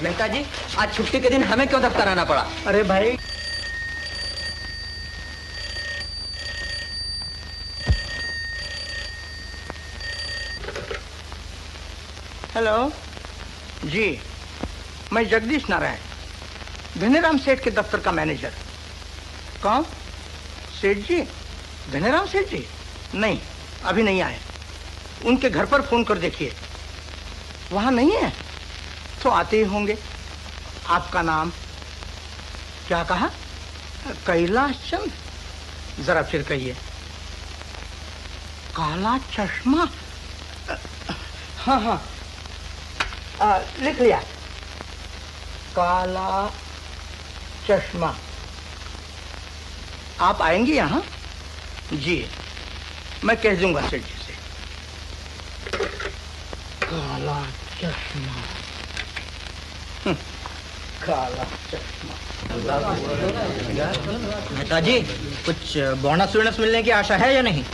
मेहता जी, आज छुट्टी के दिन हमें क्यों दफ्तर आना पड़ा? अरे भाई, हेलो जी, मैं जगदीश नारायण, धनीराम सेठ के दफ्तर का मैनेजर। कौन? सेठ जी? धनीराम सेठ जी? नहीं, अभी नहीं आए। उनके घर पर फोन कर देखिए। वहां नहीं है तो आते ही होंगे। आपका नाम क्या कहा? कैलाश चंद? जरा फिर कहिए। काला चश्मा? हाँ हाँ, लिख लिया। काला चश्मा। आप आएंगे यहाँ? जी, मैं कह दूंगा सेठ जी से। काला चश्मा, काला चश्मा। मेहता जी, कुछ बोनस वोनस मिलने की आशा है या नहीं?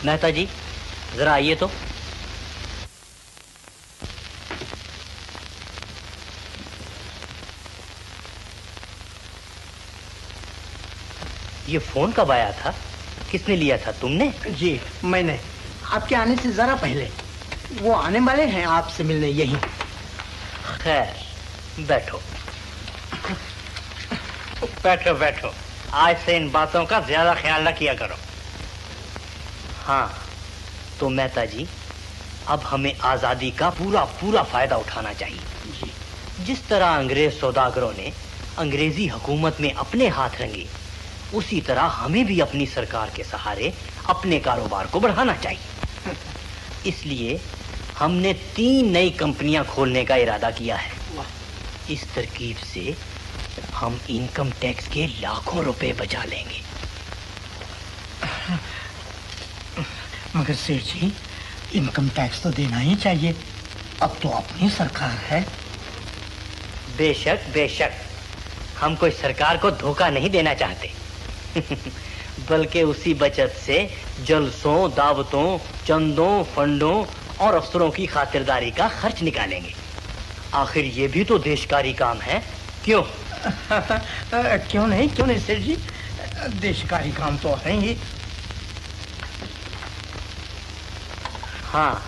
मेहता जी, जरा आइए तो। ये फोन कब आया था? किसने लिया था, तुमने? जी, मैंने। आपके आने से जरा पहले। वो आने वाले हैं आपसे मिलने यहीं। खैर, बैठो बैठो बैठो। आज से इन बातों का ज्यादा ख्याल रखिया करो। हाँ, तो मेहता जी, अब हमें आजादी का पूरा पूरा फायदा उठाना चाहिए। जी। जिस तरह अंग्रेज सौदागरों ने अंग्रेजी हुकूमत में अपने हाथ रंगे, उसी तरह हमें भी अपनी सरकार के सहारे अपने कारोबार को बढ़ाना चाहिए। इसलिए हमने 3 नई कंपनियां खोलने का इरादा किया है। इस तरकीब से हम इनकम टैक्स के लाखों रुपए बचा लेंगे। मगर सेठ जी, इनकम टैक्स तो देना ही चाहिए। अब तो अपनी सरकार है। बेशक बेशक, हम कोई सरकार को धोखा नहीं देना चाहते। बल्कि उसी बचत से जलसों, दावतों, चंदों, फंडों और अफसरों की खातिरदारी का खर्च निकालेंगे। आखिर ये भी तो देशकारी काम है, क्यों? क्यों नहीं सेठ जी, देशकारी काम तो है ही। हाँ,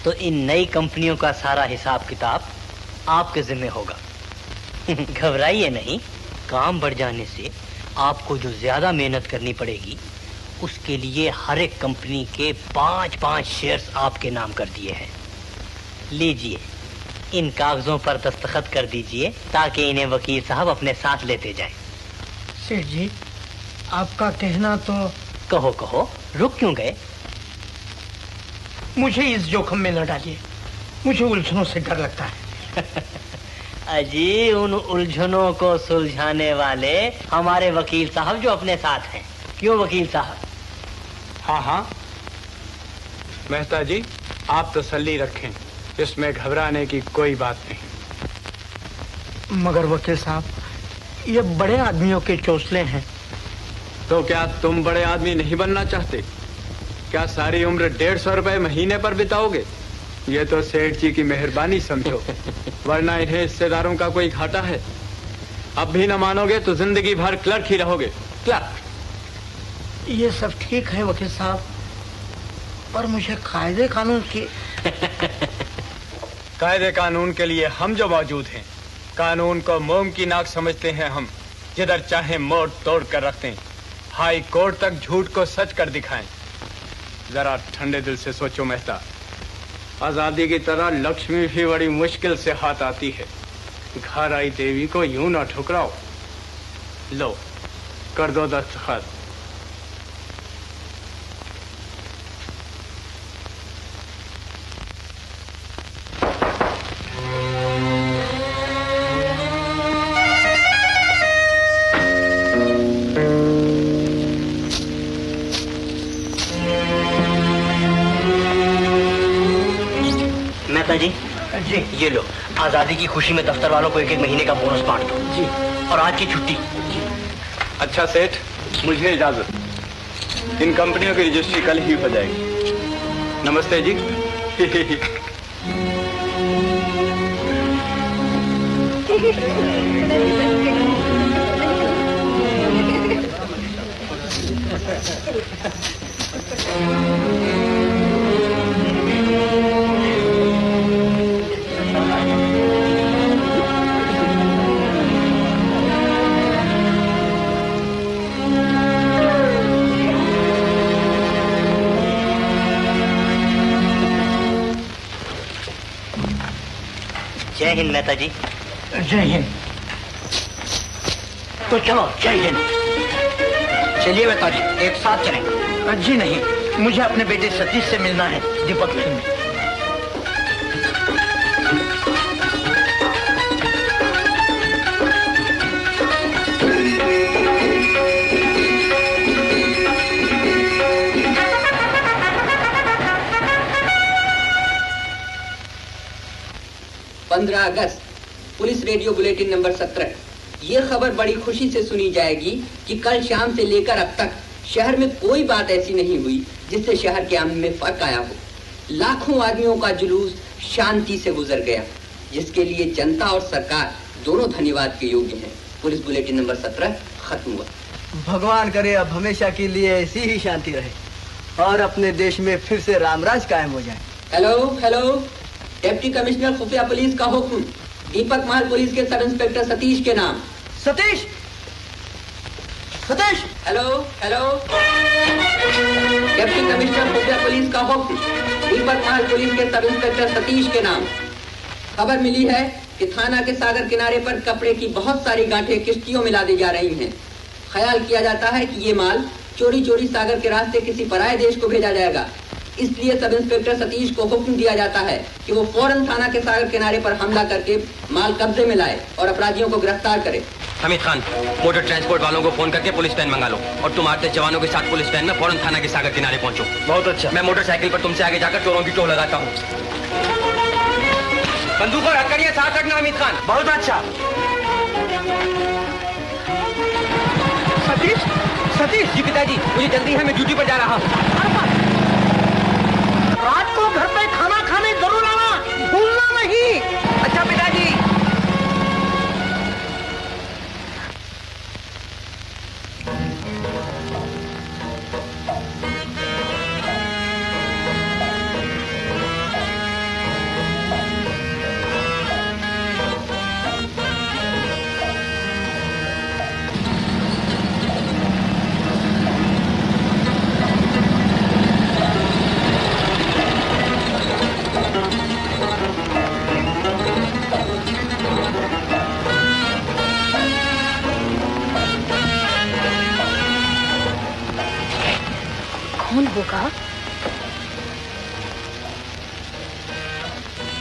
तो इन नई कंपनियों का सारा हिसाब किताब आपके जिम्मे होगा। घबराइए नहीं, काम बढ़ जाने से आपको जो ज्यादा मेहनत करनी पड़ेगी, उसके लिए हर एक कंपनी के 5-5 शेयर्स आपके नाम कर दिए हैं। लीजिए, इन कागजों पर दस्तखत कर दीजिए ताकि इन्हें वकील साहब अपने साथ लेते जाएं। सेठ जी, आपका कहना तो। कहो कहो, रुक क्यों गए? मुझे इस जोखिम में न डालिए, मुझे उलझनों से डर लगता है। अजी, उन उलझनों को सुलझाने वाले हमारे वकील साहब जो अपने साथ हैं। क्यों वकील साहब? हाँ हाँ मेहता जी, आप तसल्ली रखें, इसमें घबराने की कोई बात नहीं। मगर वकील साहब, ये बड़े आदमियों के चौसले हैं। तो क्या तुम बड़े आदमी नहीं बनना चाहते? क्या सारी उम्र 150 रुपए महीने पर बिताओगे? ये तो सेठ जी की मेहरबानी समझो, वरना इन्हें हिस्सेदारों का कोई घाटा है। अब भी न मानोगे तो जिंदगी भर क्लर्क ही रहोगे, क्लर्क। ये सब ठीक है वकील साहब, पर मुझे कायदे कानून की। कायदे कानून के लिए हम जो मौजूद हैं। कानून को मोम की नाक समझते हैं हम, जिधर चाहे मोड़ तोड़ कर रखते हैं। हाई कोर्ट तक झूठ को सच कर दिखाएं। जरा ठंडे दिल से सोचो मेहता, आजादी की तरह लक्ष्मी भी बड़ी मुश्किल से हाथ आती है। घर आई देवी को यूं ना ठुकराओ। लो, कर दो दस्तखत। मेहता जी, जी। ये लो, आजादी की खुशी में दफ्तर वालों को 1-1 महीने का बोनस बांट दो। जी। और आज की छुट्टी। अच्छा सेठ, मुझे इजाजत। इन कंपनियों की रजिस्ट्री कल ही हो जाएगी। नमस्ते जी। जय हिंद मेहता जी। जय हिंद। तो चलो, जय हिंद। चलिए मेहता जी, एक साथ चलें। जी नहीं, मुझे अपने बेटे सतीश से मिलना है दीपक मिल में। अगस्त, पुलिस रेडियो बुलेटिन नंबर 17। ये खबर बड़ी खुशी से सुनी जाएगी कि कल शाम से लेकर अब तक शहर में कोई बात ऐसी नहीं हुई जिससे शहर के अमन में फर्क आया हो। लाखों आदमियों का जुलूस शांति से गुजर गया, जिसके लिए जनता और सरकार दोनों धन्यवाद के योग्य हैं। पुलिस बुलेटिन नंबर 17 खत्म हुआ। भगवान करे अब हमेशा के लिए ऐसी ही शांति रहे और अपने देश में फिर से रामराज कायम हो जाए। हेलो हेलो, डिप्टी कमिश्नर खुफिया पुलिस का हुक्म, दीपक महल पुलिस के सब इंस्पेक्टर सतीश के नाम। Satish, Satish. Hello hello, deputy commissioner खुफिया पुलिस का हुक्म, दीपक महल पुलिस के सब इंस्पेक्टर सतीश के नाम। खबर मिली है कि थाना के सागर किनारे पर कपड़े की बहुत सारी गांठें किश्तियों में लादी जा रही हैं। ख्याल किया जाता है कि ये माल चोरी चोरी सागर के रास्ते किसी पराये देश को भेजा जाएगा। इसलिए सब इंस्पेक्टर सतीश को हुक्म दिया जाता है कि वो फौरन थाना के सागर किनारे पर हमला करके माल कब्जे में लाए और अपराधियों को गिरफ्तार करे। हमीद खान, मोटर ट्रांसपोर्ट वालों को फोन करके पुलिस वैन मंगा लो और तुम आते जवानों के साथ पुलिस वैन में फौरन थाना के सागर किनारे पहुंचो। बहुत अच्छा। मैं मोटरसाइकिल पर तुमसे आगे जाकर चोरों की टोह लगाता हूँ। बंदूक और हथकड़ियां साथ रखना हमीद खान। बहुत अच्छा। सतीश, सतीश। जी पिताजी, मुझे जल्दी है, मैं ड्यूटी पर जा रहा हूँ। रात को घर पे खाना खाने जरूर आना, भूलना नहीं। अच्छा पिताजी। कौन होगा?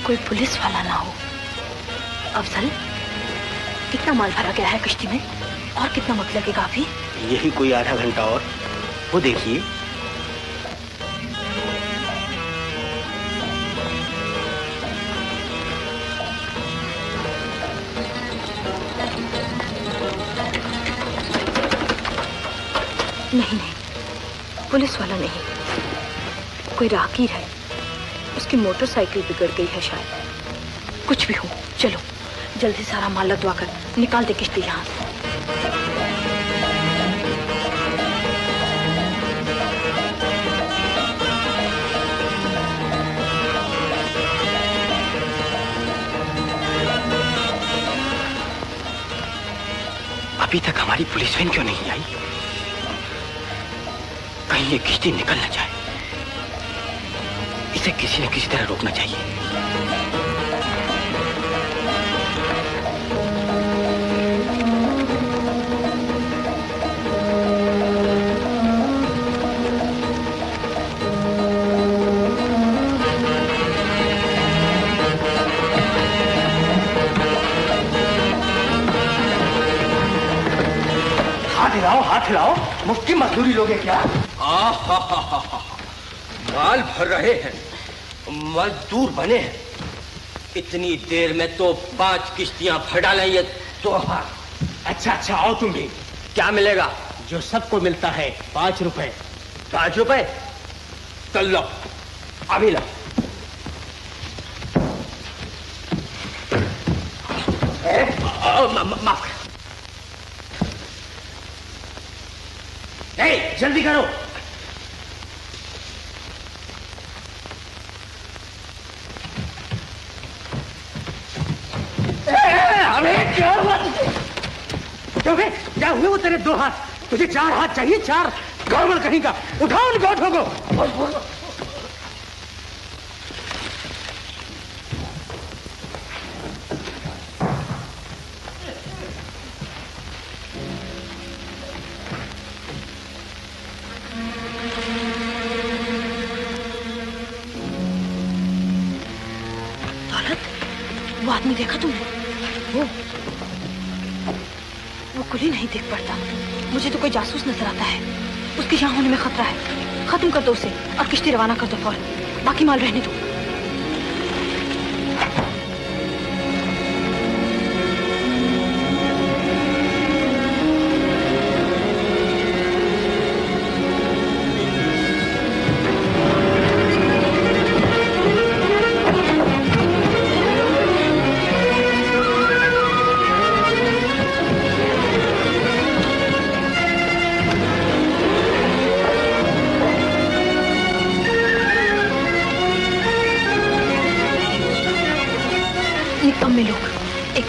कोई पुलिस वाला ना हो। अफजल, कितना माल भरा गया है कश्ती में और कितना वक्त लगेगा अभी? यही कोई आधा घंटा और। वो देखिए। नहीं नहीं, पुलिस वाला नहीं, कोई राहगीर है। उसकी मोटरसाइकिल बिगड़ गई है शायद। कुछ भी हो, चलो जल्दी सारा माल लदवा कर निकाल दे किश्ती यहाँ से। अभी तक हमारी पुलिस वैन क्यों नहीं आई? कहीं ये किश्ती निकल न जाए। इसे किसी न किसी तरह रोकना चाहिए। हाथ हिलाओ, हाथ हिलाओ। मुफ्त की मजदूरी लोगे क्या? माल भर रहे हैं, मजदूर बने हैं। इतनी देर में तो 5 किश्तियां भर डालें ये तोहफा। अच्छा अच्छा, आओ तुम भी। क्या मिलेगा? जो सबको मिलता है, 5 रुपए। 5 रुपए? तो लो, अभी लो। माफ कर। जल्दी करो। अरे क्या बात है? क्या हुए वो तेरे 2 हाथ? तुझे 4 हाथ चाहिए? 4? गड़बड़ कहीं का। उठाओ उन गौठों को। वो आदमी देखा तुमने? वो कुली नहीं देख पड़ता। मुझे तो कोई जासूस नजर आता है। उसके यहाँ होने में खतरा है। खत्म कर दो उसे और किश्ती रवाना कर दो फौरन। बाकी माल रहने दो।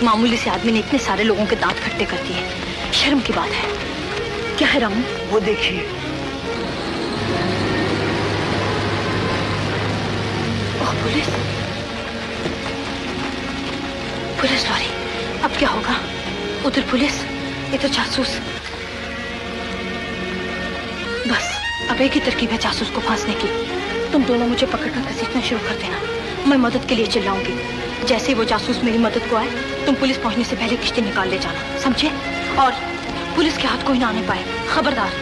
मामूली से आदमी ने इतने सारे लोगों के दांत खट्टे कर दिए। शर्म की बात है। क्या है रामू? वो देखिए। Oh, police. Police lorry. अब क्या होगा? उधर पुलिस, इधर जासूस। बस अब एक ही तरकीब है जासूस को फांसने की। तुम दोनों मुझे पकड़कर घसीटना शुरू कर देना। मैं मदद के लिए चिल्लाऊंगी। जैसे ही वो जासूस मेरी मदद को आए, तुम पुलिस पहुंचने से पहले किश्ती निकाल ले जाना, समझे? और पुलिस के हाथ कोई ना आने पाए, खबरदार।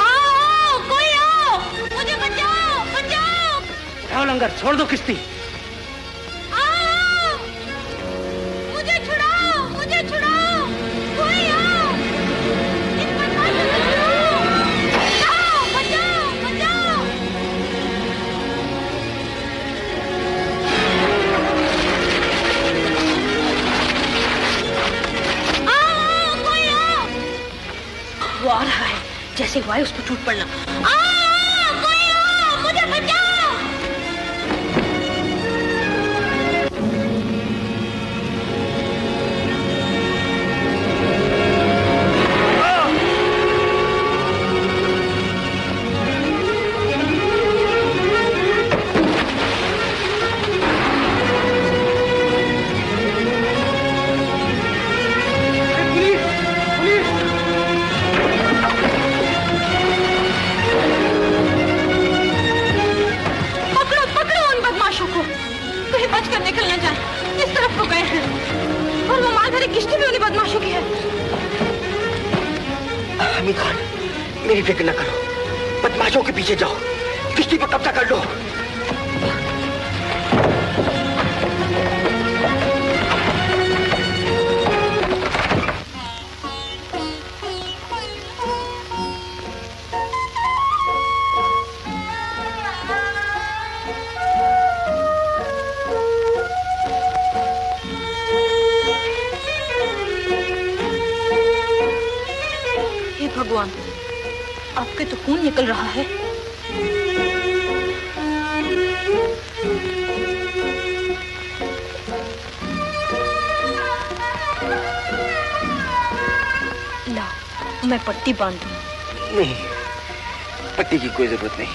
आओ, कोई आओ, मुझे बचाओ, बचाओ। उठाओ लंगर, छोड़ दो किश्ती। आओ, मुझे छुड़ाओ, मुझे छुड़ाओ, कोई आओ। इन बदमाशों को छुड़ाओ। आओ, बचाओ, बचाओ। वो आ रहा है। जैसे वो आए उस पर टूट पड़ना। कोई आओ, मुझे बचाओ। हमीद खान, मेरी फिक्र न करो, बदमाशों के पीछे जाओ, किश्ती पर कब्जा कर लो। भगवान, आपके तो खून निकल रहा है। ला, मैं पट्टी बांध दूं। नहीं, पट्टी की कोई जरूरत नहीं।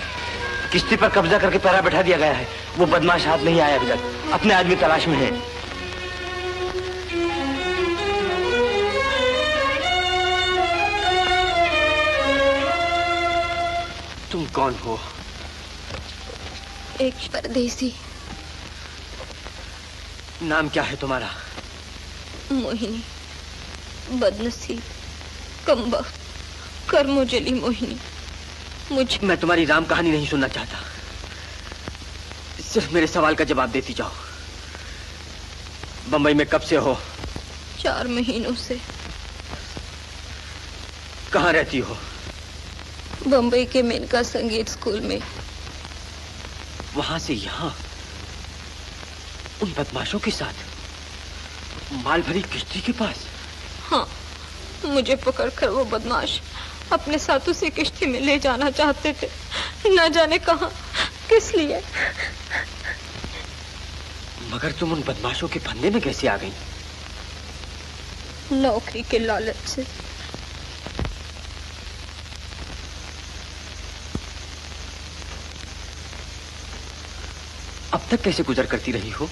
किश्ती पर कब्जा करके पहरा बैठा दिया गया है। वो बदमाश हाथ नहीं आया अभी तक। अपने आदमी तलाश में है। तुम कौन हो? एक परदेसी। नाम क्या है तुम्हारा? मोहिनी, बदनसीब, कमबख्त, कर्मोजली मोहिनी। मुझे मैं तुम्हारी राम कहानी नहीं सुनना चाहता। सिर्फ मेरे सवाल का जवाब देती जाओ। बंबई में कब से हो? 4 महीनों से। कहाँ रहती हो? बंबई के मेनका संगीत स्कूल में। वहां से यहाँ उन बदमाशों के साथ माल भरी किश्ती के पास? हाँ, मुझे पकड़कर वो बदमाश अपने साथ उसी किश्ती में ले जाना चाहते थे, न जाने कहाँ, किस लिए। मगर तुम उन बदमाशों के फंदे में कैसे आ गई? नौकरी के लालच से। अब तक कैसे गुजर करती रही हो?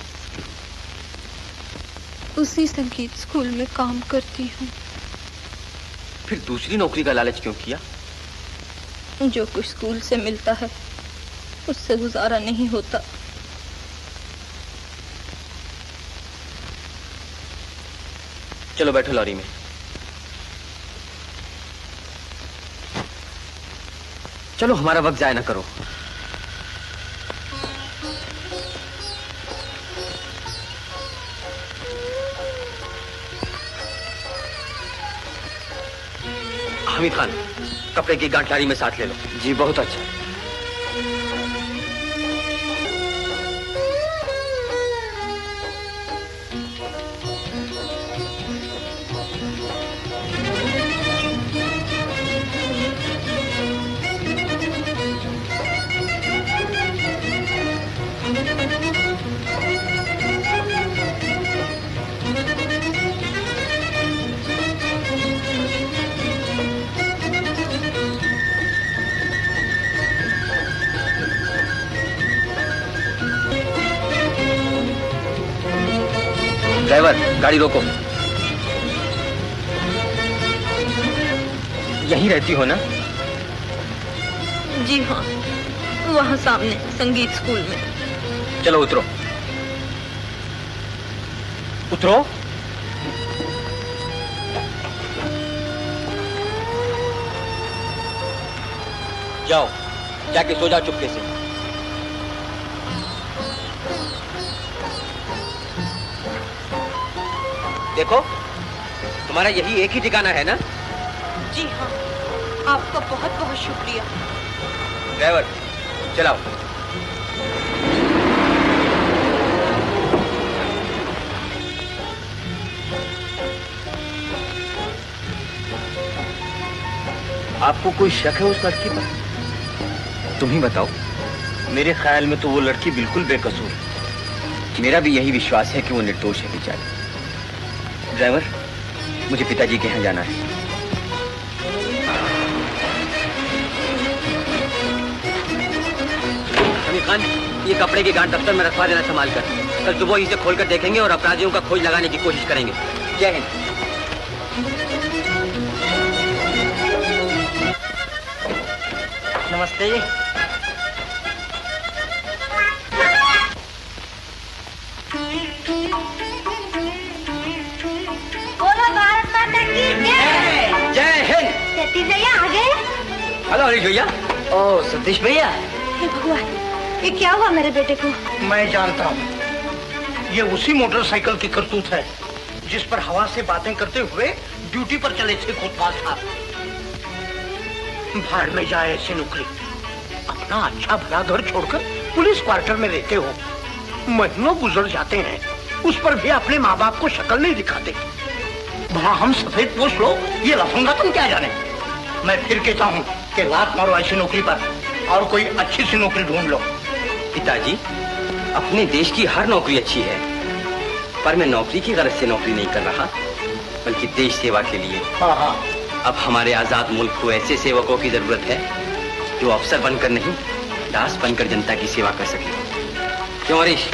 उसी संगीत स्कूल में काम करती हूँ। फिर दूसरी नौकरी का लालच क्यों किया? जो कुछ स्कूल से मिलता है उससे गुजारा नहीं होता। चलो बैठो लॉरी में। चलो, हमारा वक्त जाया ना करो। हमीद खान, कपड़े की गांठ लारी में साथ ले लो। जी बहुत अच्छा। ड्राइवर, गाड़ी रोको। यहीं रहती हो ना? जी हाँ, वहाँ सामने संगीत स्कूल में। चलो उतरो। उतरो। जाओ, जाके सो जाओ चुपके से। देखो, तुम्हारा यही एक ही ठिकाना है ना? जी हाँ, आपका बहुत बहुत शुक्रिया। ड्राइवर, चलाओ। आपको कोई शक है उस लड़की पर? तुम ही बताओ। मेरे ख्याल में तो वो लड़की बिल्कुल बेकसूर है। मेरा भी यही विश्वास है कि वो निर्दोष है बेचारी। ड्राइवर, मुझे पिताजी के यहाँ जाना है। हमीद खान, ये कपड़े की गांठ दफ्तर में रखवा देना संभाल कर। कल सुबह इसे खोलकर देखेंगे और अपराधियों का खोज लगाने की कोशिश करेंगे। जय हिंद। नमस्ते। बोलो भारत माता की जय। जय हिंद। सतीश भैया आ गए? हेलो हरीश भैया। ओ सतीश भैया। हे भगवान, ये क्या हुआ मेरे बेटे को? मैं जानता हूँ, ये उसी मोटरसाइकिल की करतूत है जिस पर हवा से बातें करते हुए ड्यूटी पर चले थे कोतवाल साहब। भाड़ में जाए ऐसी नौकरी। अपना अच्छा भला घर छोड़कर पुलिस क्वार्टर में रहते हो, महीनों गुजर जाते हैं, उस पर भी अपने माँ बाप को शक्ल नहीं दिखाते। वहाँ हम सफेद पोष लोग ये लफंगा तुम क्या जाने। मैं फिर कहता हूँ कि लात मारो ऐसी नौकरी पर और कोई अच्छी सी नौकरी ढूंढ लो। पिताजी, अपने देश की हर नौकरी अच्छी है, पर मैं नौकरी की गरज से नौकरी नहीं कर रहा, बल्कि देश सेवा के लिए। हाँ। अब हमारे आजाद मुल्क को ऐसे सेवकों की जरूरत है जो अफसर बनकर नहीं, दास बनकर जनता की सेवा कर सके। क्यों हरीश?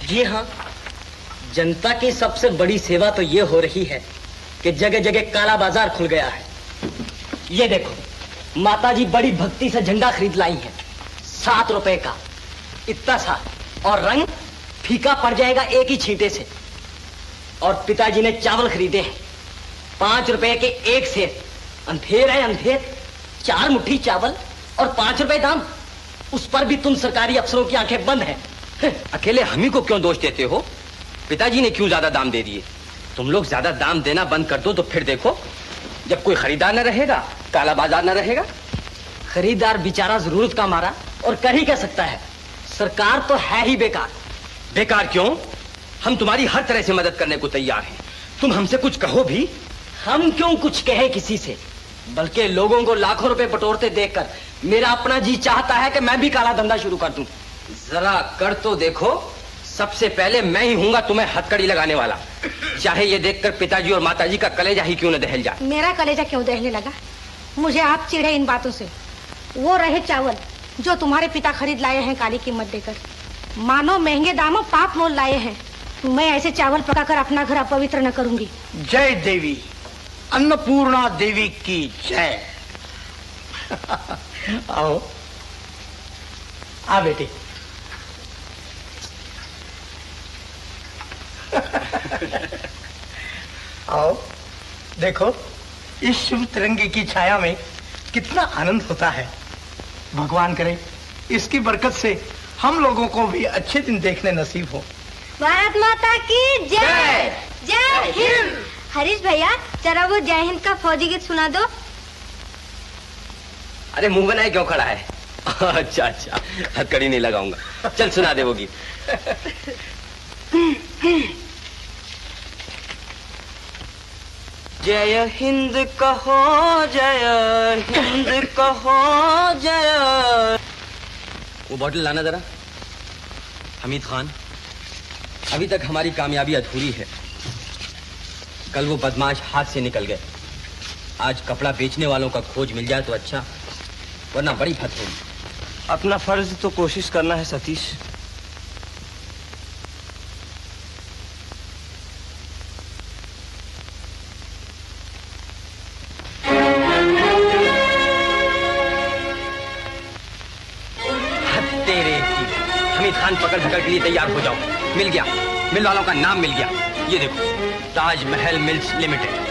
जी हाँ, जनता की सबसे बड़ी सेवा तो ये हो रही है कि जगह जगह काला बाजार खुल गया है। ये देखो, माताजी बड़ी भक्ति से झंडा खरीद लाई है, 7 रुपए का, इतना सा, और रंग फीका पड़ जाएगा एक ही छींटे से। और पिताजी ने चावल खरीदे हैं 5 रुपए के 1 सेर। अंधेर है अंधेर, 4 मुट्ठी चावल और 5 रुपए दाम। उस पर भी तुम सरकारी अफसरों की आंखें बंद हैं। अकेले हम ही को क्यों दोष देते हो? पिताजी ने क्यों ज्यादा दाम दे दिए? तुम लोग ज्यादा दाम देना बंद कर दो तो फिर देखो, जब कोई खरीदार न रहेगा, काला बाजार न रहेगा। खरीदार बेचारा जरूरत का मारा और कर ही क्या सकता है। सरकार तो है ही बेकार। बेकार क्यों? हम तुम्हारी हर तरह से मदद करने को तैयार हैं। तुम हमसे कुछ कहो भी। हम क्यों कुछ कहे किसी से, बल्कि लोगों को लाखों रुपए बटोरते देखकर मेरा अपना जी चाहता है कि मैं भी काला धंधा शुरू कर दूं। जरा कर तो देखो। सबसे पहले मैं ही हूंगा तुम्हें हथकड़ी लगाने वाला, चाहे ये देखकर पिताजी और माताजी का कलेजा ही क्यों न दहल जाए। मेरा कलेजा क्यों दहलने लगा? मुझे आप चिढ़े इन बातों से। वो रहे चावल जो तुम्हारे पिता खरीद लाए हैं काली कीमत देकर, मानो महंगे दामों पाप मोल लाए हैं। मैं ऐसे चावल पकाकर अपना घर अपवित्र न करूंगी। जय देवी, अन्नपूर्णा देवी की जय। आओ आ बेटी। आओ देखो, इस शुभ तिरंगे की छाया में कितना आनंद होता है। भगवान करे इसकी बरकत से हम लोगों को भी अच्छे दिन देखने नसीब हो। भारत माता की जय। जय हिंद। हरीश भैया जरा वो जय हिंद का फौजी गीत सुना दो। अरे मुंह बनाए क्यों खड़ा है? अच्छा अच्छा, हथकड़ी नहीं लगाऊंगा। चल सुना दे वो गीत। जय हिंद कहो, जय हिंद कहो, जय। वो बॉटल लाना जरा। हमीद खान, अभी तक हमारी कामयाबी अधूरी है। कल वो बदमाश हाथ से निकल गए। आज कपड़ा बेचने वालों का खोज मिल जाए तो अच्छा, वरना बड़ी फत होगी। अपना फर्ज तो कोशिश करना है सतीश। हमीद खान पकड़ पकड़ के लिए तैयार हो जाओ। मिल गया, मिल वालों का नाम मिल गया। ये देखो, ताजमहल मिल्स लिमिटेड।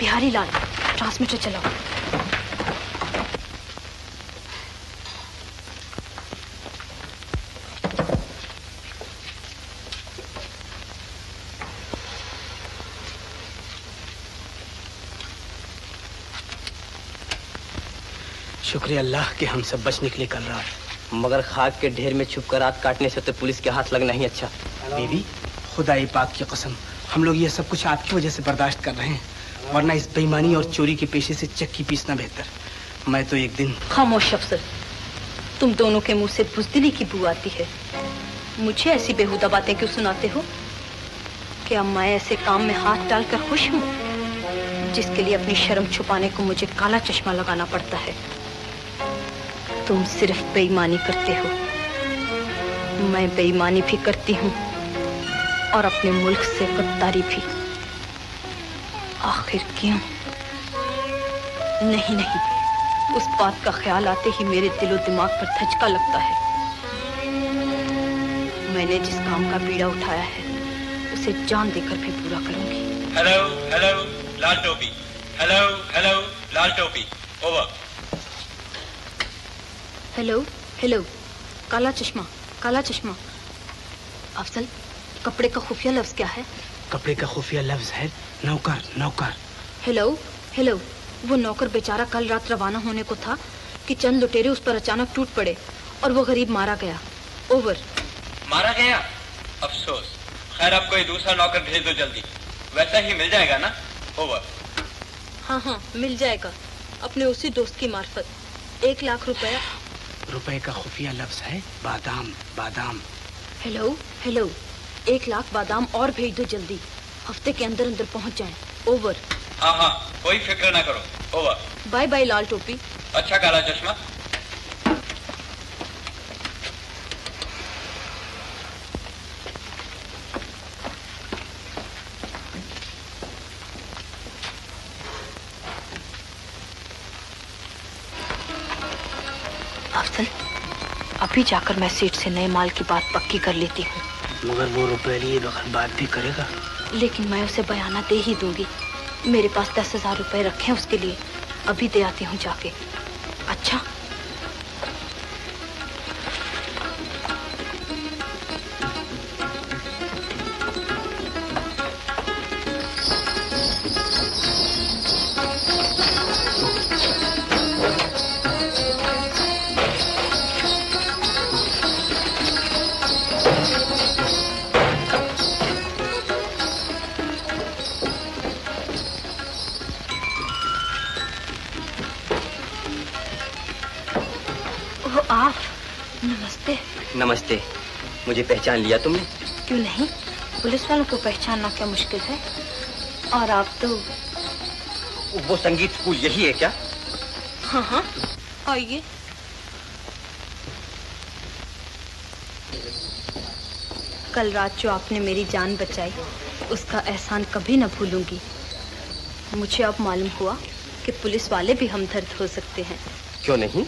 बिहारी लाल, ट्रांसमीटर चलाओ। शुक्रिया अल्लाह कि हम सब बच निकले कल रात। मगर खाक के ढेर में छुपकर रात काटने से तो पुलिस के हाथ लगना ही अच्छा। बीबी, खुदाई पाक की कसम, हम लोग ये सब कुछ आपकी वजह से बर्दाश्त कर रहे हैं, वरना इस बेईमानी और चोरी के पेशे से चक्की पीसना बेहतर। मैं तो एक दिन। खामोश अफसर, तुम दोनों के मुंह से बुज़दिली की बू आती है। मुझे ऐसी बेहुदा बातें क्यों सुनाते हो? क्या मैं ऐसे काम में हाथ डालकर खुश हूँ जिसके लिए अपनी शर्म छुपाने को मुझे काला चश्मा लगाना पड़ता है? तुम सिर्फ बेईमानी करते हो, मैं बेईमानी भी करती हूँ और अपने मुल्क से गद्दारी भी। आखिर क्यों? नहीं नहीं, उस बात का ख्याल आते ही मेरे दिलो दिमाग पर धचका लगता है। मैंने जिस काम का बीड़ा उठाया है उसे जान देकर भी पूरा करूंगी। हेलो हेलो लाल टोपी, हेलो हेलो लाल टोपी, ओवर। हेलो हेलो काला चश्मा, काला चश्मा। अफजल, कपड़े का खुफिया लफ्ज क्या है? कपड़े का खुफिया लफ्ज है नौकर नौकर। हेलो हेलो, वो नौकर बेचारा कल रात रवाना होने को था कि चंद लुटेरे उस पर अचानक टूट पड़े और वो गरीब मारा गया। ओवर। मारा गया? अफसोस। खैर अब कोई दूसरा नौकर भेज दो जल्दी, वैसा ही मिल जाएगा ना? ओवर। हाँ हाँ मिल जाएगा, अपने उसी दोस्त की मार्फत। 1 लाख रुपया। रुपए का खुफिया लफ्ज है बादाम बादाम। हेलो हेलो, 1 लाख बादाम और भेज दो जल्दी, हफ्ते के अंदर अंदर पहुंच जाएं। ओवर। हाँ हाँ कोई फिक्र ना करो। ओवर। बाय बाय लाल टोपी। अच्छा काला चश्मा। अफसल, अभी जाकर मैं सेठ से नए माल की बात पक्की कर लेती हूँ। मगर वो रुपए लिए बगैर बात भी करेगा। लेकिन मैं उसे बयाना दे ही दूंगी। मेरे पास 10,000 रुपए रखे हैं उसके लिए, अभी दे आती हूँ जाके। अच्छा आप। नमस्ते। नमस्ते। मुझे पहचान लिया तुमने? क्यों नहीं, पुलिस वालों को पहचानना क्या मुश्किल है। और आप तो वो संगीत स्कूल यही है क्या? हाँ हाँ आइए। कल रात जो आपने मेरी जान बचाई उसका एहसान कभी न भूलूंगी। मुझे अब मालूम हुआ कि पुलिस वाले भी हमदर्द हो सकते हैं। क्यों नहीं,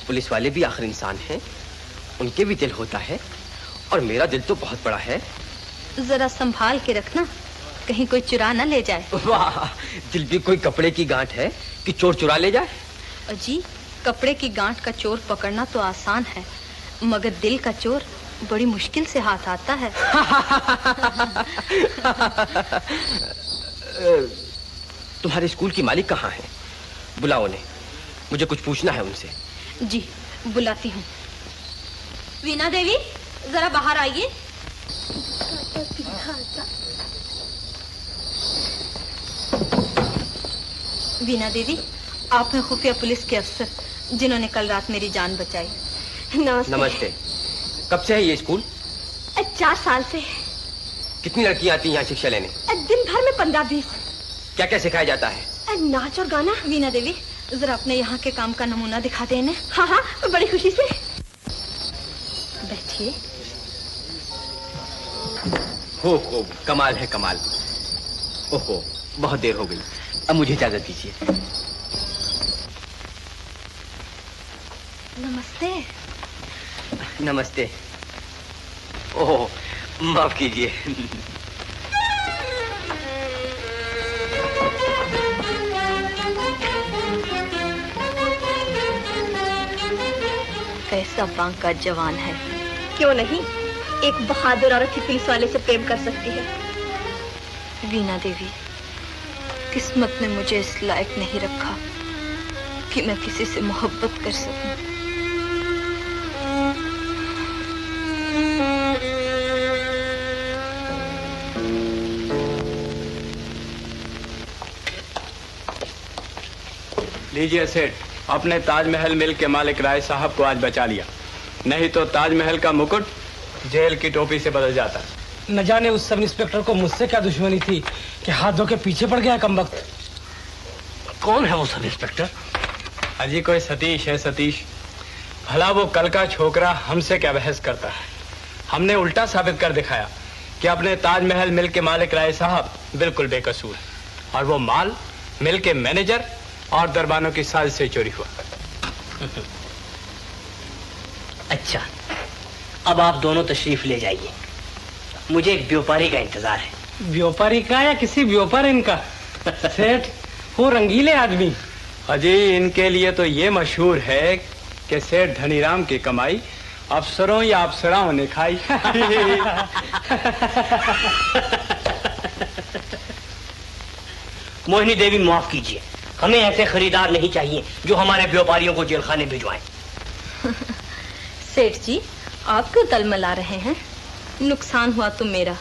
पुलिस वाले भी आखिर इंसान हैं, उनके भी दिल होता है और मेरा दिल तो बहुत बड़ा है। जरा संभाल के रखना, कहीं कोई चुरा न ले जाए। वाह, दिल भी कोई कपड़े की गांठ है कि चोर चुरा ले जाए? अजी, कपड़े की गांठ का चोर पकड़ना तो आसान है, मगर दिल का चोर बड़ी मुश्किल से हाथ आता है। तुम्हारे स्कूल की मालिक कहाँ है? बुलाओ उन्हें, मुझे कुछ पूछना है उनसे। जी बुलाती हूँ। वीना देवी जरा बाहर आइए। वीना देवी, आप हैं खुफिया पुलिस के अफसर जिन्होंने कल रात मेरी जान बचाई। नमस्ते। नमस्ते। कब से है ये स्कूल? 4 साल से। कितनी लड़कियां आती हैं यहाँ शिक्षा लेने? दिन भर में 15-20। क्या क्या सिखाया जाता है? नाच और गाना। वीना देवी जरा अपने यहाँ के काम का नमूना दिखा देने। हाँ हाँ बड़ी खुशी से। बैठिए। हो कमाल है कमाल। ओहो बहुत देर हो गई, अब मुझे इजाजत दीजिए। नमस्ते। नमस्ते। ओह माफ कीजिए। कैसा बांका जवान है। क्यों नहीं, एक बहादुर औरत ही पुलिस वाले से प्रेम कर सकती है। वीना देवी, किस्मत ने मुझे इस लायक नहीं रखा कि मैं किसी से मोहब्बत कर सकूं। लीजिए सेठ, अपने ताजमहल मिल के मालिक राय साहब को आज बचा लिया, नहीं तो ताजमहल का मुकुट जेल की टोपी से बदल जाता। न जाने उस सब इंस्पेक्टर को मुझसे क्या दुश्मनी थी कि हाथ धो के पीछे पड़ गया कमबख्त। कौन है वो सब इंस्पेक्टर? अजी कोई सतीश है, सतीश। भला वो कल का छोकरा हमसे क्या बहस करता है। हमने उल्टा साबित कर दिखाया कि अपने ताजमहल मिल के मालिक राय साहब बिल्कुल बेकसूर है और वो माल मिल के मैनेजर और दरबानों की साजिश से चोरी हुआ। अच्छा, अब आप दोनों तशरीफ ले जाइए, मुझे एक व्यापारी का इंतजार है। व्यापारी का या किसी व्यापारी का? सेठ वो रंगीले आदमी। अजी इनके लिए तो ये मशहूर है कि सेठ धनीराम की कमाई अफसरों या अफसराओं ने खाई। मोहिनी देवी माफ कीजिए, हमें ऐसे खरीदार नहीं चाहिए जो हमारे व्यापारियों को जेल खाने भिजवाएं। सेठ जी, आप क्यों तलमला रहे हैं? नुकसान हुआ तो मेरा,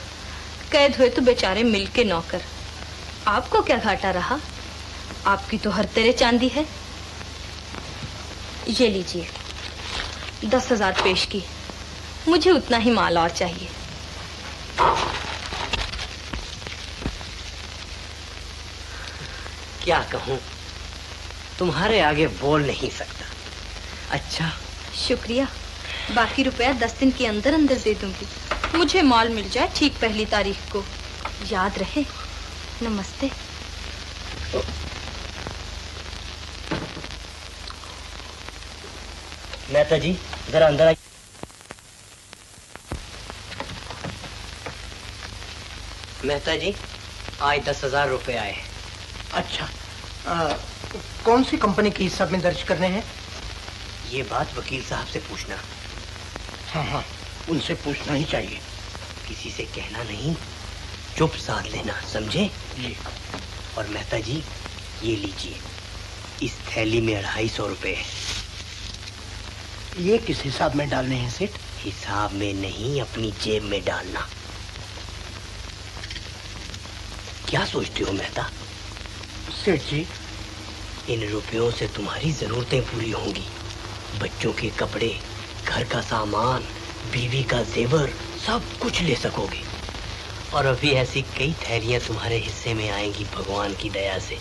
कैद हुए तो बेचारे मिल के नौकर। आपको क्या घाटा रहा? आपकी तो हर तेरे चांदी है। ये लीजिए, 10,000 पेश की। मुझे उतना ही माल और चाहिए। क्या कहूं, तुम्हारे आगे बोल नहीं सकता। अच्छा, शुक्रिया। बाकी रुपया 10 दिन के अंदर अंदर दे दूंगी। मुझे माल मिल जाए ठीक पहली तारीख को। याद रहे। नमस्ते। मेहता जी, जरा अंदर आइए। मेहता जी, आज 10,000 रुपए आए हैं। अच्छा, कौन सी कंपनी की हिसाब में दर्ज करने हैं? ये बात वकील साहब से पूछना। हाँ हाँ, उनसे पूछना ही चाहिए। किसी से कहना नहीं, चुप साध लेना, समझे? जी। और मेहता जी, ये लीजिए, इस थैली में 250 रुपए है। ये किस हिसाब में डालने हैं सेठ? हिसाब में नहीं, अपनी जेब में डालना। क्या सोचते हो मेहता? सेठ जी, इन रुपयों से तुम्हारी जरूरतें पूरी होंगी। बच्चों के कपड़े, घर का सामान, बीवी का जेवर, सब कुछ ले सकोगे। और अभी ऐसी कई थैलियां तुम्हारे हिस्से में आएंगी भगवान की दया से।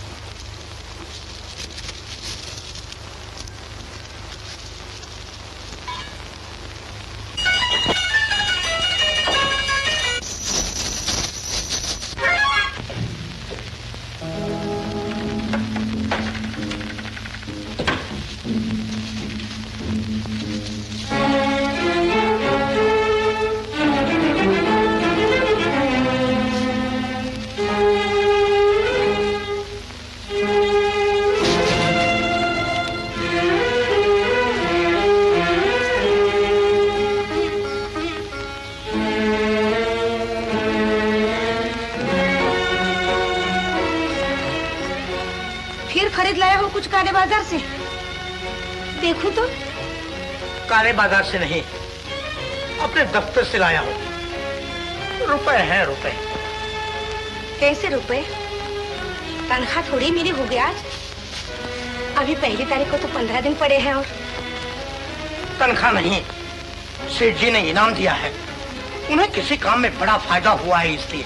देखूं तो? काले बाजार से नहीं, अपने दफ्तर से लाया हूँ। रुपए हैं रुपए। कैसे रुपए? तनख्वाह थोड़ी मेरी हो गई आज। अभी पहली तारीख को तो 15 दिन पड़े हैं। और तनख्वाह नहीं, सेठ जी ने इनाम दिया है। उन्हें किसी काम में बड़ा फायदा हुआ है, इसलिए।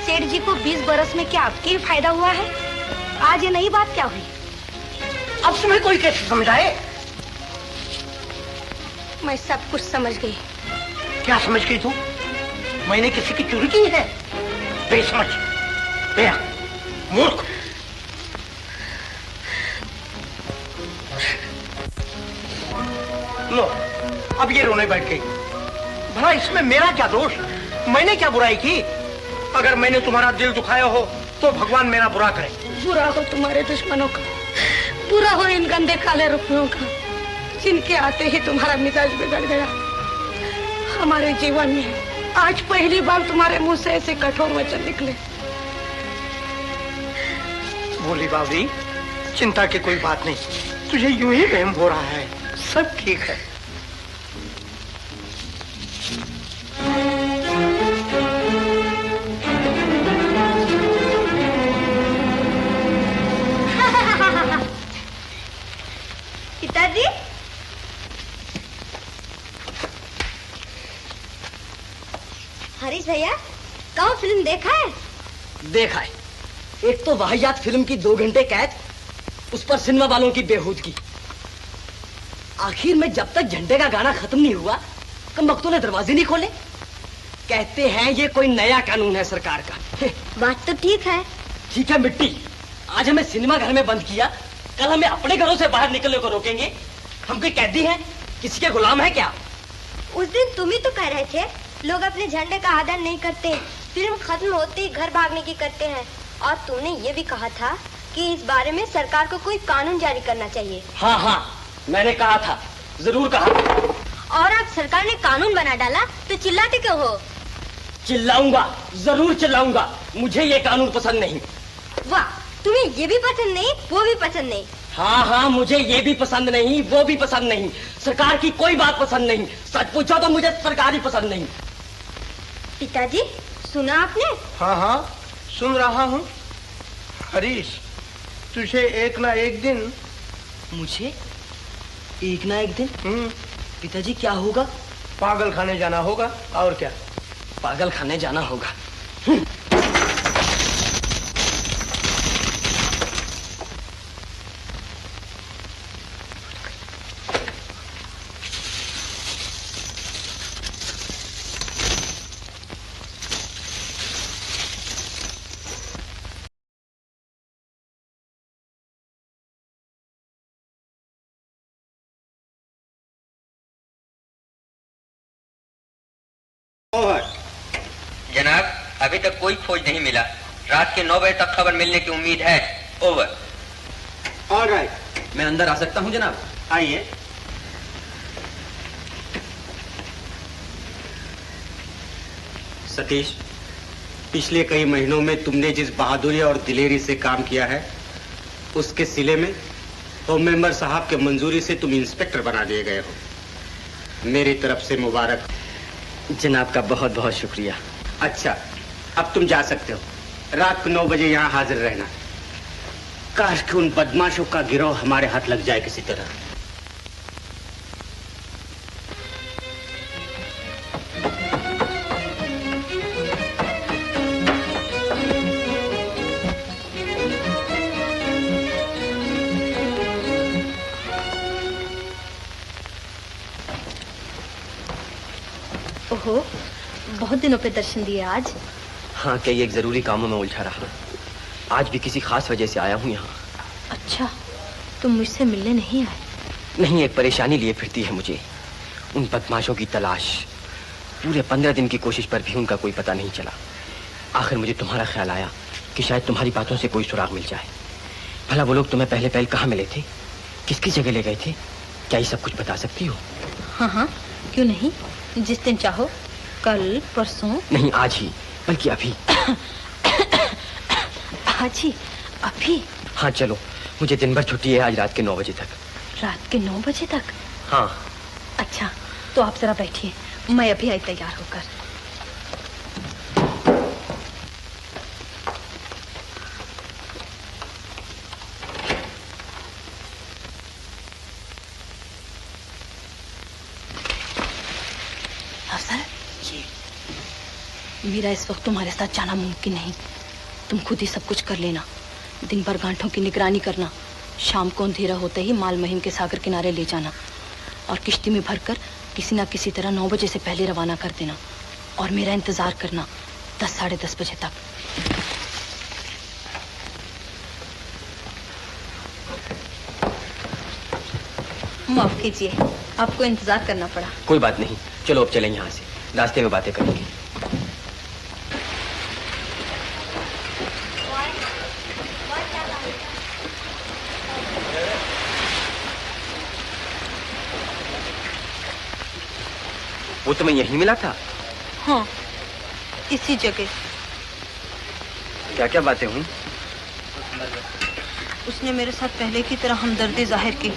सेठ जी को 20 बरस में क्या आपके ही फायदा हुआ है? आज ये नई बात क्या हुई? अब तुम्हें कोई कैसे समझाए? मैं सब कुछ समझ गई। क्या समझ गई तू? मैंने किसी की चोरी की है? बेसमझ, बेअक्ल, मूर्ख। लो, अब ये रोने बैठ गई। भला इसमें मेरा क्या दोष? मैंने क्या बुराई की? अगर मैंने तुम्हारा दिल दुखाया हो तो भगवान मेरा बुरा करे। बुरा हो तुम्हारे दुश्मनों का, बुरा हो इन गंदे काले रुपयों का, जिनके आते ही तुम्हारा मिजाज बिगड़ गया। हमारे जीवन में आज पहली बार तुम्हारे मुंह से ऐसे कठोर वचन निकले। बोली बाबी, चिंता की कोई बात नहीं, तुझे यूं ही वहम हो रहा है, सब ठीक है। पिताजी, हरीश भैया, कौन फिल्म देखा है? देखा है। एक तो वाहियात फिल्म की 2 घंटे कैद, उस पर सिनेमा वालों की बेहूदगी। आखिर में जब तक झंडे का गाना खत्म नहीं हुआ, कमबख्तों ने दरवाजे नहीं खोले। कहते हैं ये कोई नया कानून है सरकार का। बात तो ठीक है। ठीक है मिट्टी, आज हमें सिनेमा घर में बंद किया, कल हमें अपने घरों से बाहर निकलने को रोकेंगे। हम कोई कैदी हैं? किसी के गुलाम है क्या? उस दिन तुम ही तो कह रहे थे लोग अपने झंडे का आदर नहीं करते, फिल्म खत्म होते ही घर भागने की करते हैं। और तुमने ये भी कहा था कि इस बारे में सरकार को कोई कानून जारी करना चाहिए। हाँ हाँ, मैंने कहा था, जरूर कहा। और अब सरकार ने कानून बना डाला तो चिल्लाते क्यों हो? चिल्लाऊंगा, जरूर चिल्लाऊंगा। मुझे ये कानून पसंद नहीं। वाह, तुम्हें ये भी पसंद नहीं, वो भी पसंद नहीं। हाँ हाँ, मुझे ये भी पसंद नहीं, वो भी पसंद नहीं, सरकार की कोई बात पसंद नहीं। सच पूछो तो मुझे सरकार ही पसंद नहीं। पिताजी, सुना आपने? हाँ हाँ, सुन रहा हूँ। हरीश, तुझे एक ना एक दिन। मुझे एक ना एक दिन? पिताजी क्या होगा? पागल खाने जाना होगा, और क्या? पागल खाने जाना होगा। जनाब, अभी तक कोई खोज नहीं मिला। रात के 9 बजे तक खबर मिलने की उम्मीद है। ओवर। ऑलराइट, मैं अंदर आ सकता हूं जनाब? आइए। सतीश, पिछले कई महीनों में तुमने जिस बहादुरी और दिलेरी से काम किया है, उसके सिले में होम मेंबर साहब के मंजूरी से तुम इंस्पेक्टर बना दिए गए हो। मेरी तरफ से मुबारक। जनाब का बहुत बहुत शुक्रिया। अच्छा, अब तुम जा सकते हो। रात को 9 बजे यहाँ हाजिर रहना। काश कि उन बदमाशों का गिरोह हमारे हाथ लग जाए किसी तरह। ओहो, बहुत दिनों पे दर्शन दिए आज। हाँ, कई एक जरूरी कामों में उलझा रहा। आज भी किसी खास वजह से आया हूँ यहाँ। अच्छा, तुम मुझसे मिलने नहीं आए? नहीं, एक परेशानी लिए फिरती है मुझे। उन बदमाशों की तलाश। पूरे 15 दिन की कोशिश पर भी उनका कोई पता नहीं चला। आखिर मुझे तुम्हारा ख्याल आया कि शायद तुम्हारी बातों से कोई सुराग मिल जाए। भला वो लोग तुम्हें पहले पहल कहाँ मिले थे? किसकी जगह ले गए थे? क्या ये सब कुछ बता सकती हो? हाँ हाँ, क्यों नहीं, जिस दिन चाहो। कल, परसों? नहीं, आज ही, बल्कि अभी। आज ही? अभी? हाँ चलो, मुझे दिन भर छुट्टी है आज रात के 9 बजे तक। रात के 9 बजे तक? हाँ। अच्छा, तो आप जरा बैठिए, मैं अभी आई तैयार होकर। मेरा इस वक्त तुम्हारे साथ जाना मुमकिन नहीं। तुम खुद ही सब कुछ कर लेना। दिन भर गांठों की निगरानी करना। शाम को अंधेरा होते ही माल महिम के सागर किनारे ले जाना और किश्ती में भरकर किसी ना किसी तरह 9 बजे से पहले रवाना कर देना और मेरा इंतजार करना 10 साढ़े 10 बजे तक। माफ कीजिए, आपको इंतजार करना पड़ा। कोई बात नहीं, चलो अब चलें यहाँ से, रास्ते में बातें करेंगे। वो तुम्हें यहीं मिला था? हाँ, इसी जगह। क्या क्या बातें हुई? उसने मेरे साथ पहले की तरह हमदर्दी जाहिर की।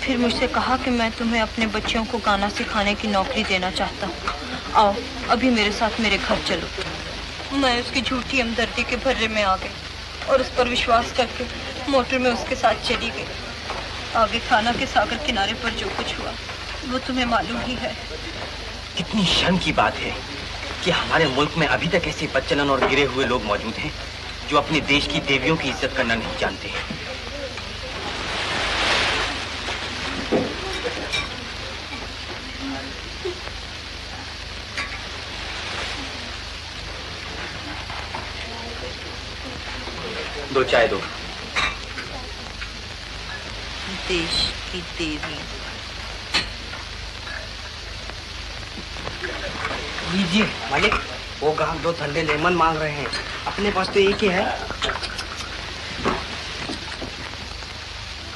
फिर मुझसे कहा कि मैं तुम्हें अपने बच्चों को गाना सिखाने की नौकरी देना चाहता हूँ। आओ अभी मेरे साथ मेरे घर चलो। मैं उसकी झूठी हमदर्दी के भर्रे में आ गई और उस पर विश्वास करके मोटर में उसके साथ चली गई। आगे खाना के सागर किनारे पर जो कुछ हुआ वो तुम्हें मालूम ही है। कितनी शर्म की बात है कि हमारे मुल्क में अभी तक ऐसे बदचलन और गिरे हुए लोग मौजूद हैं जो अपने देश की देवियों की इज्जत करना नहीं जानते हैं। दो चाय दो। देश की देवी। लीजिए मालिक, वो ग्राहक 2 ठंडे लेमन मांग रहे हैं। अपने पास तो एक ही है।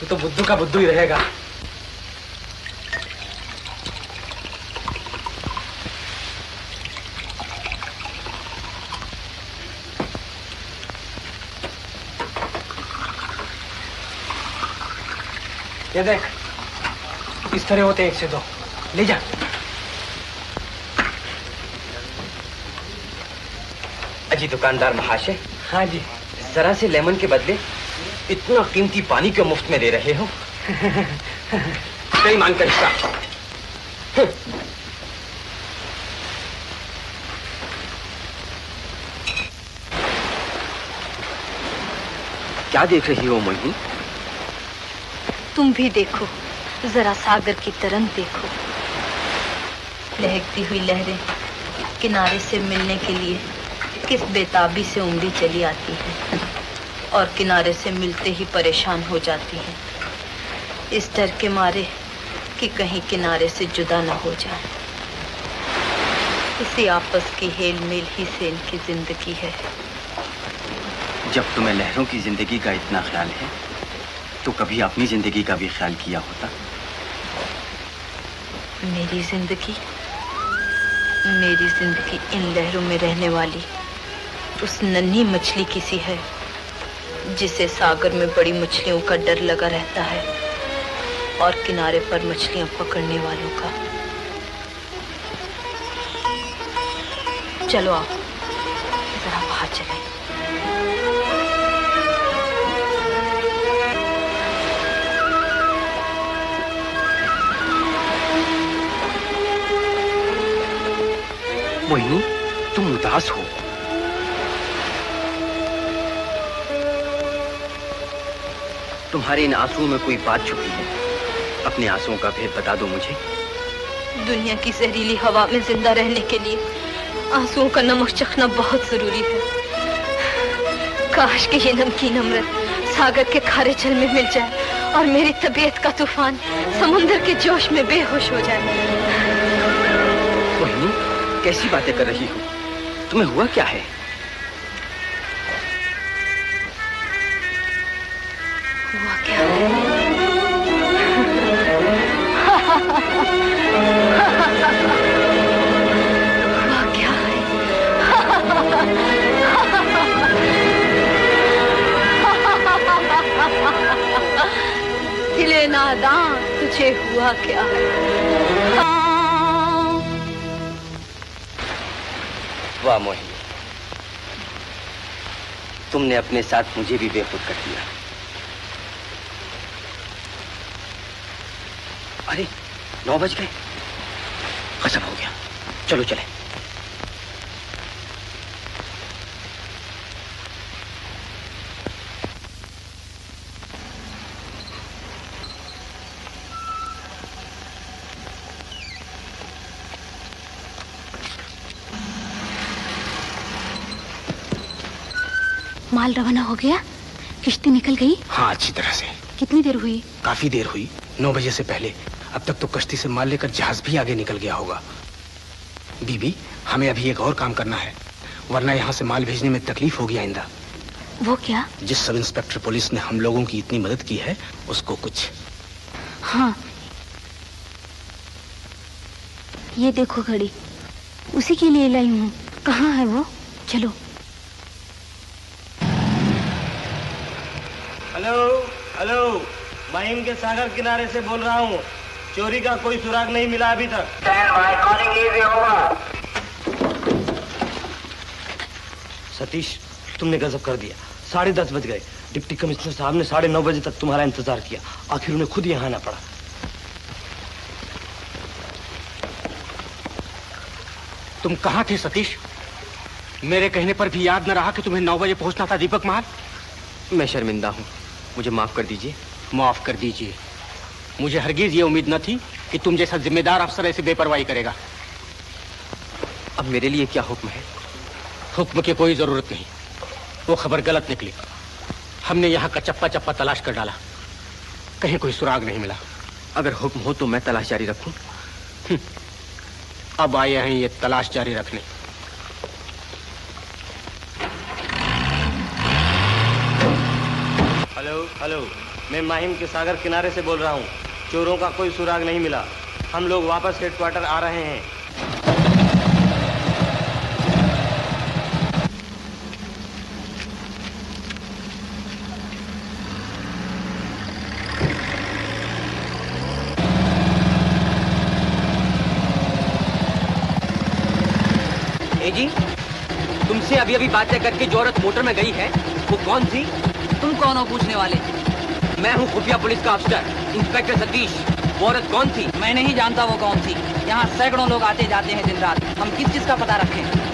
तो बुद्धू का बुद्धू ही रहेगा। ये देख, इस तरह होते 1 से 2। ले जा। अजी दुकानदार महाशय। हाँ जी। जरा से लेमन के बदले इतना कीमती पानी क्यों मुफ्त में दे रहे हो? बेईमान का हिस्सा। क्या देख रही हो मोहिनी? तुम भी देखो, जरा सागर की तरंग देखो। लहकती हुई लहरें किनारे से मिलने के लिए किस बेताबी से उमड़ी चली आती है और किनारे से मिलते ही परेशान हो जाती है, इस डर के मारे कि कहीं किनारे से जुदा न हो जाए। इसी आपस की हेल मेल ही से इनकी जिंदगी है। जब तुम्हें लहरों की जिंदगी का इतना ख्याल है तो कभी अपनी जिंदगी का भी ख्याल किया होता? मेरी जिंदगी इन लहरों में रहने वाली उस नन्ही मछली की सी है जिसे सागर में बड़ी मछलियों का डर लगा रहता है और किनारे पर मछलियां पकड़ने वालों का। चलो आओ, जरा बाहर चलें। मोहिनी, तुम उदास हो। तुम्हारे इन आंसुओं में कोई बात छुपी है। अपने आंसुओं का भेद बता दो मुझे। दुनिया की जहरीली हवा में जिंदा रहने के लिए आंसुओं का नमक चखना बहुत जरूरी है। काश कि ये नमकीन अमृत सागर के खारे जल में मिल जाए और मेरी तबीयत का तूफान समुद्र के जोश में बेहोश हो जाए। मोहिनी, कैसी बातें कर रही हो? तुम्हें हुआ क्या है? हुआ क्या है? हुआ क्या है? दिले नादान, तुझे हुआ क्या है? वाह मोहिनी, तुमने अपने साथ मुझे भी बेखुद कर दिया। अरे 9 बज गए। खत्म हो गया। चलो चले। माल रवाना हो गया? किश्ती निकल गई? हाँ, अच्छी तरह से। कितनी देर हुई? काफी देर हुई, 9 बजे से पहले। अब तक तो कश्ती से माल लेकर जहाज भी आगे निकल गया होगा। बीबी, हमें अभी एक और काम करना है, वरना यहाँ से माल भेजने में तकलीफ होगी आइंदा। वो क्या? जिस सब इंस्पेक्टर पुलिस ने हम लोगों की इतनी मदद की है, उसको कुछ। हाँ, ये देखो घड़ी, उसी के लिए लाई हूँ। कहाँ है वो? चलो। हेलो हेलो, महिम के सागर किनारे से बोल रहा हूँ। चोरी का कोई सुराग नहीं मिला अभी तक। सतीश, तुमने गजब कर दिया। 10:30 बज गए। डिप्टी कमिश्नर साहब ने 9:30 बजे तक तुम्हारा इंतजार किया, आखिर उन्हें खुद यहाँ आना पड़ा। तुम कहाँ थे सतीश? मेरे कहने पर भी याद न रहा कि तुम्हें 9 बजे पहुंचना था दीपक महल। मैं शर्मिंदा हूँ, मुझे माफ कर दीजिए। माफ कर दीजिए। मुझे हरगिज ये उम्मीद न थी कि तुम जैसा जिम्मेदार अफसर ऐसी बेपरवाही करेगा। अब मेरे लिए क्या हुक्म है? हुक्म की कोई जरूरत नहीं, वो खबर गलत निकली। हमने यहाँ का चप्पा चप्पा तलाश कर डाला, कहीं कोई सुराग नहीं मिला। अगर हुक्म हो तो मैं तलाश जारी रखूं? अब आए हैं ये तलाश जारी रखने। हेलो हेलो, मैं माहिम के सागर किनारे से बोल रहा हूँ। चोरों का कोई सुराग नहीं मिला। हम लोग वापस हेडक्वार्टर आ रहे हैं। जी, तुमसे अभी अभी बातें करके जो औरत मोटर में गई है वो कौन थी? तुम कौन हो पूछने वाले? मैं हूँ खुफिया पुलिस का अफसर इंस्पेक्टर सतीश। वो औरत कौन थी? मैं नहीं जानता वो कौन थी। यहाँ सैकड़ों लोग आते जाते हैं दिन रात, हम किस चीज का पता रखें?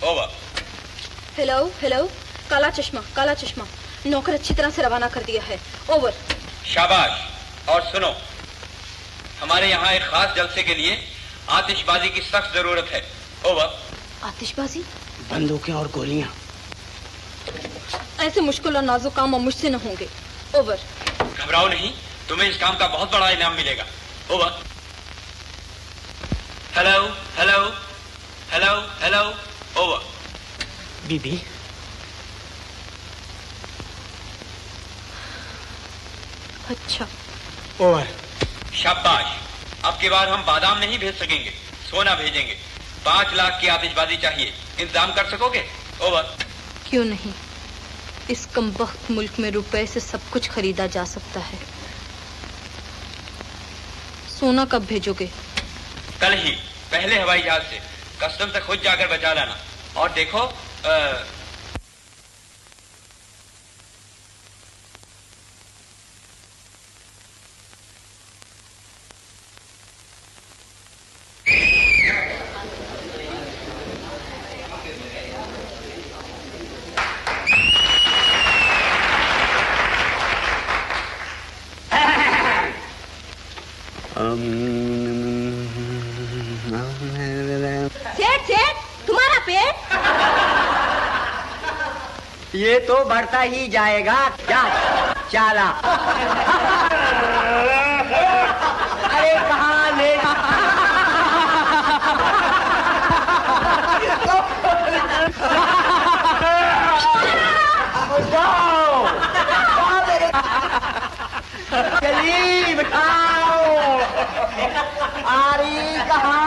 ओवर। हेलो हेलो, काला चश्मा नौकर अच्छी तरह से रवाना कर दिया है। ओवर। शाबाश। और सुनो, हमारे यहाँ एक खास जलसे के लिए आतिशबाजी की सख्त जरूरत है। ओवर। आतिशबाजी? बंदूकें और गोलियां। ऐसे मुश्किल और नाजुक काम अब मुझसे न होंगे। ओवर। घबराओ नहीं, तुम्हें इस काम का बहुत बड़ा इनाम मिलेगा। Over. Hello hello hello hello. Over. बीबी, अच्छा। ओवर। शाबाश। अब की बार हम बादाम नहीं भेज सकेंगे, सोना भेजेंगे। 5 लाख की आतिशबाजी चाहिए, इंतजाम कर सकोगे? ओवर। क्यों नहीं, इस कमबख्त मुल्क में रुपए से सब कुछ खरीदा जा सकता है। सोना कब भेजोगे? कल ही, पहले हवाई जहाज से। कस्टम से खुद जाकर बचा लाना। और देखो सेठ तुम्हारा पेट? ये तो बढ़ता ही जाएगा। क्या चाला? अरे कहाँ ले चलिए बिठाओ। आ रही कहाँ?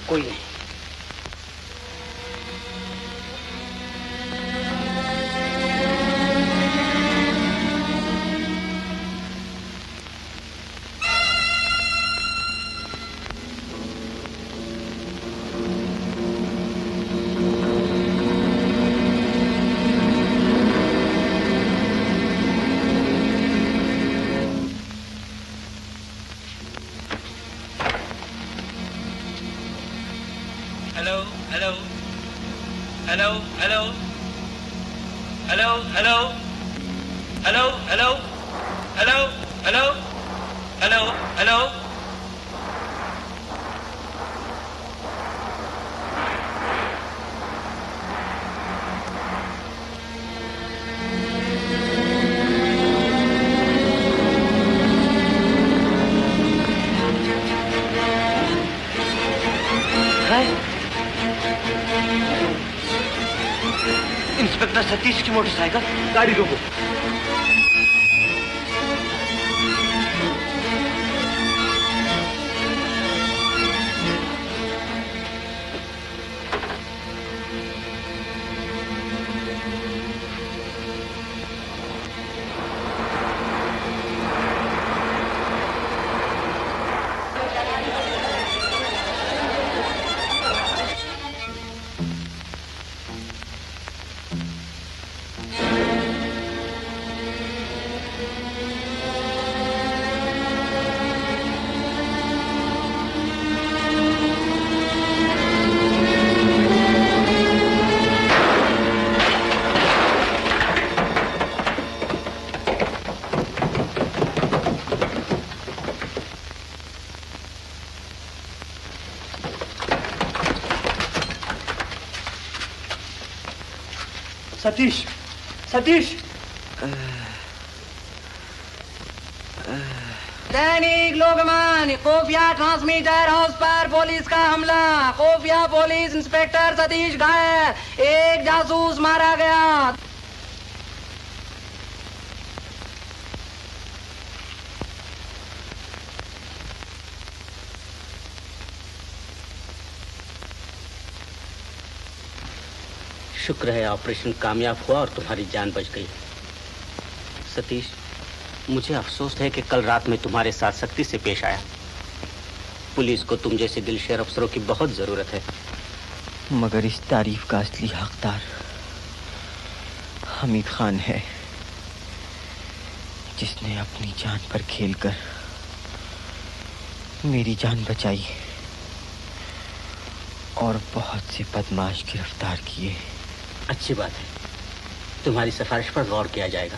कोई नहीं। इंस्पेक्टर सतीश की मोटरसाइकिल। गाड़ी रोको। सतीश, सतीश। दैनिक लोकमान्य खुफिया ट्रांसमीटर हाउस पर पुलिस का हमला। खुफिया पुलिस इंस्पेक्टर सतीश घायल। एक जासूस मारा गया। शुक्र है ऑपरेशन कामयाब हुआ और तुम्हारी जान बच गई। सतीश, मुझे अफसोस है कि कल रात में तुम्हारे साथ सख्ती से पेश आया। पुलिस को तुम जैसे दिलशेर अफसरों की बहुत जरूरत है। मगर इस तारीफ का असली हकदार हमीद खान है, जिसने अपनी जान पर खेलकर मेरी जान बचाई और बहुत से बदमाश गिरफ्तार किए। अच्छी बात है, तुम्हारी सिफारिश पर गौर किया जाएगा।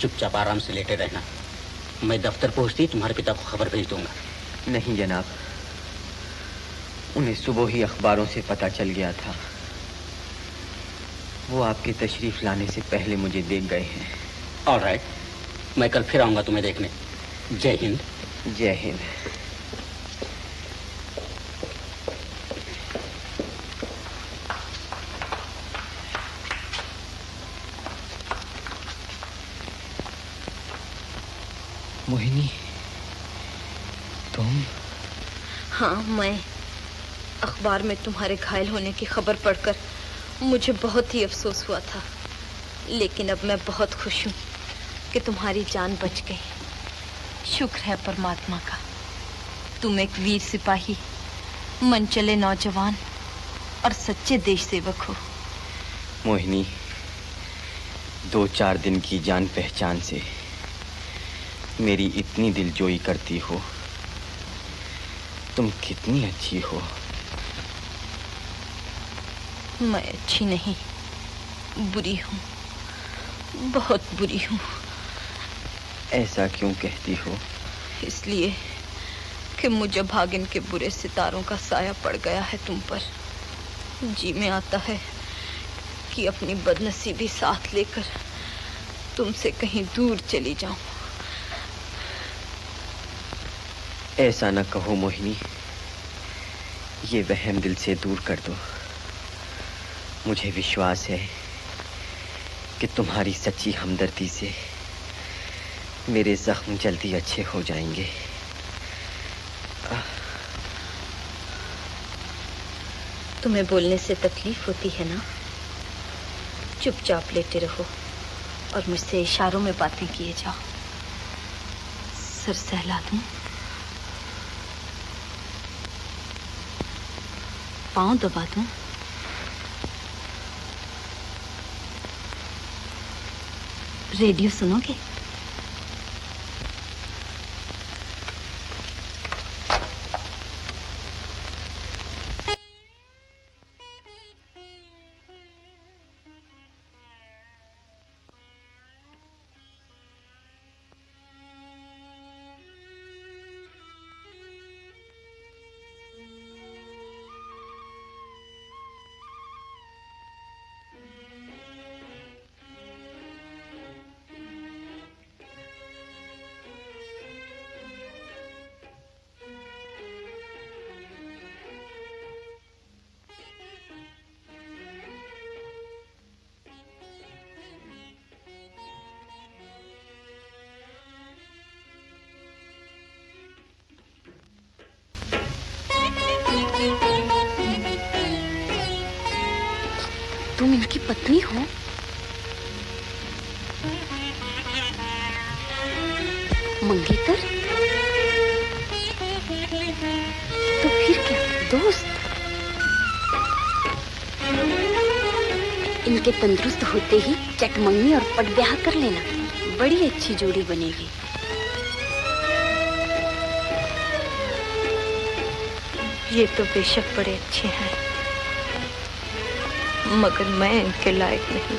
चुपचाप आराम से लेटे रहना। मैं दफ्तर पहुंचती तुम्हारे पिता को खबर भेज दूंगा। नहीं जनाब, उन्हें सुबह ही अखबारों से पता चल गया था। वो आपके तशरीफ लाने से पहले मुझे देख गए हैं। ऑलराइट, मैं कल फिर आऊंगा तुम्हें देखने। जय हिंद। जय हिंद। मोहिनी, तुम? हाँ, मैं। अखबार में तुम्हारे घायल होने की खबर पढ़कर मुझे बहुत ही अफसोस हुआ था, लेकिन अब मैं बहुत खुश हूँ कि तुम्हारी जान बच गई। शुक्र है परमात्मा का। तुम एक वीर सिपाही, मनचले नौजवान और सच्चे देश सेवक हो। मोहिनी, 2-4 दिन की जान पहचान से मेरी इतनी दिलजोई करती हो। तुम कितनी अच्छी हो। मैं अच्छी नहीं, बुरी हूँ, बहुत बुरी हूँ। ऐसा क्यों कहती हो? इसलिए कि मुझे भागिन के बुरे सितारों का साया पड़ गया है तुम पर। जी में आता है कि अपनी बदनसीबी साथ लेकर तुमसे कहीं दूर चली जाऊं। ऐसा न कहो मोहिनी, ये वहम दिल से दूर कर दो। मुझे विश्वास है कि तुम्हारी सच्ची हमदर्दी से मेरे जख्म जल्दी अच्छे हो जाएंगे। तुम्हें बोलने से तकलीफ होती है ना? चुपचाप लेटे रहो और मुझसे इशारों में बातें किए जाओ। सर सहला दूं? पाँव दबा दूं? रेडियो सुनोगे? तुम इनकी पत्नी हो? मंगेतर? तो फिर क्या दोस्त? इनके तंदुरुस्त होते ही चटमंगनी और पट ब्याह कर लेना, बड़ी अच्छी जोड़ी बनेगी। ये तो बेशक बड़े अच्छे हैं, मगर मैं इनके लायक नहीं।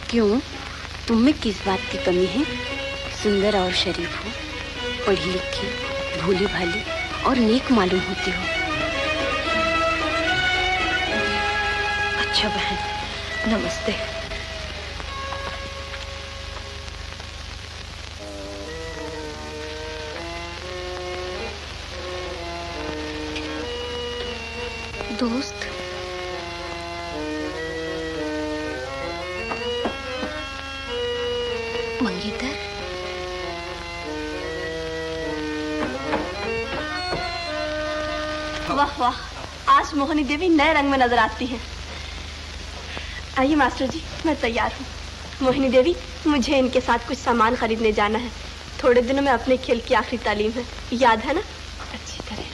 क्यों? तुम में किस बात की कमी है? सुंदर और शरीफ हो, पढ़ी लिखी, भोली भाली और नेक मालूम होती हो। अच्छा बहन, नमस्ते। दोस्त, मंगेतर, वाह वाह, आज मोहिनी देवी नए रंग में नजर आती हैं। आइए मास्टर जी, मैं तैयार हूँ। मोहिनी देवी, मुझे इनके साथ कुछ सामान खरीदने जाना है। थोड़े दिनों में अपने खेल की आखिरी तालीम है, याद है ना? अच्छी तरह।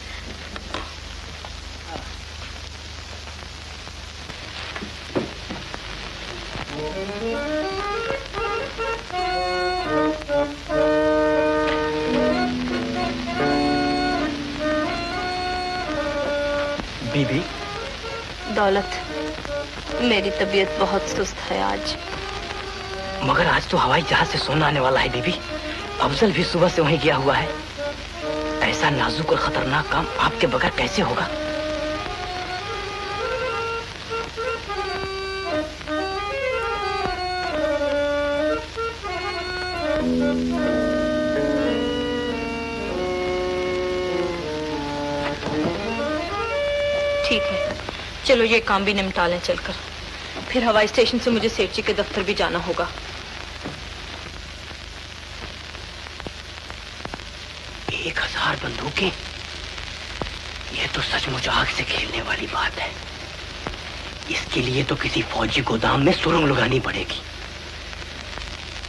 बीबी? दौलत, मेरी तबीयत बहुत सुस्त है आज। मगर आज तो हवाई जहाज से सोना आने वाला है बीबी। अफजल भी सुबह से वहीं गया हुआ है। ऐसा नाजुक और खतरनाक काम आपके बगैर कैसे होगा? ठीक है, चलो ये काम भी निपटा लें चलकर। फिर हवाई स्टेशन से मुझे सेठ जी के दफ्तर भी जाना होगा। एक 1000 बंदूकें? यह तो सचमुच आग से खेलने वाली बात है। इसके लिए तो किसी फौजी गोदाम में सुरंग लगानी पड़ेगी।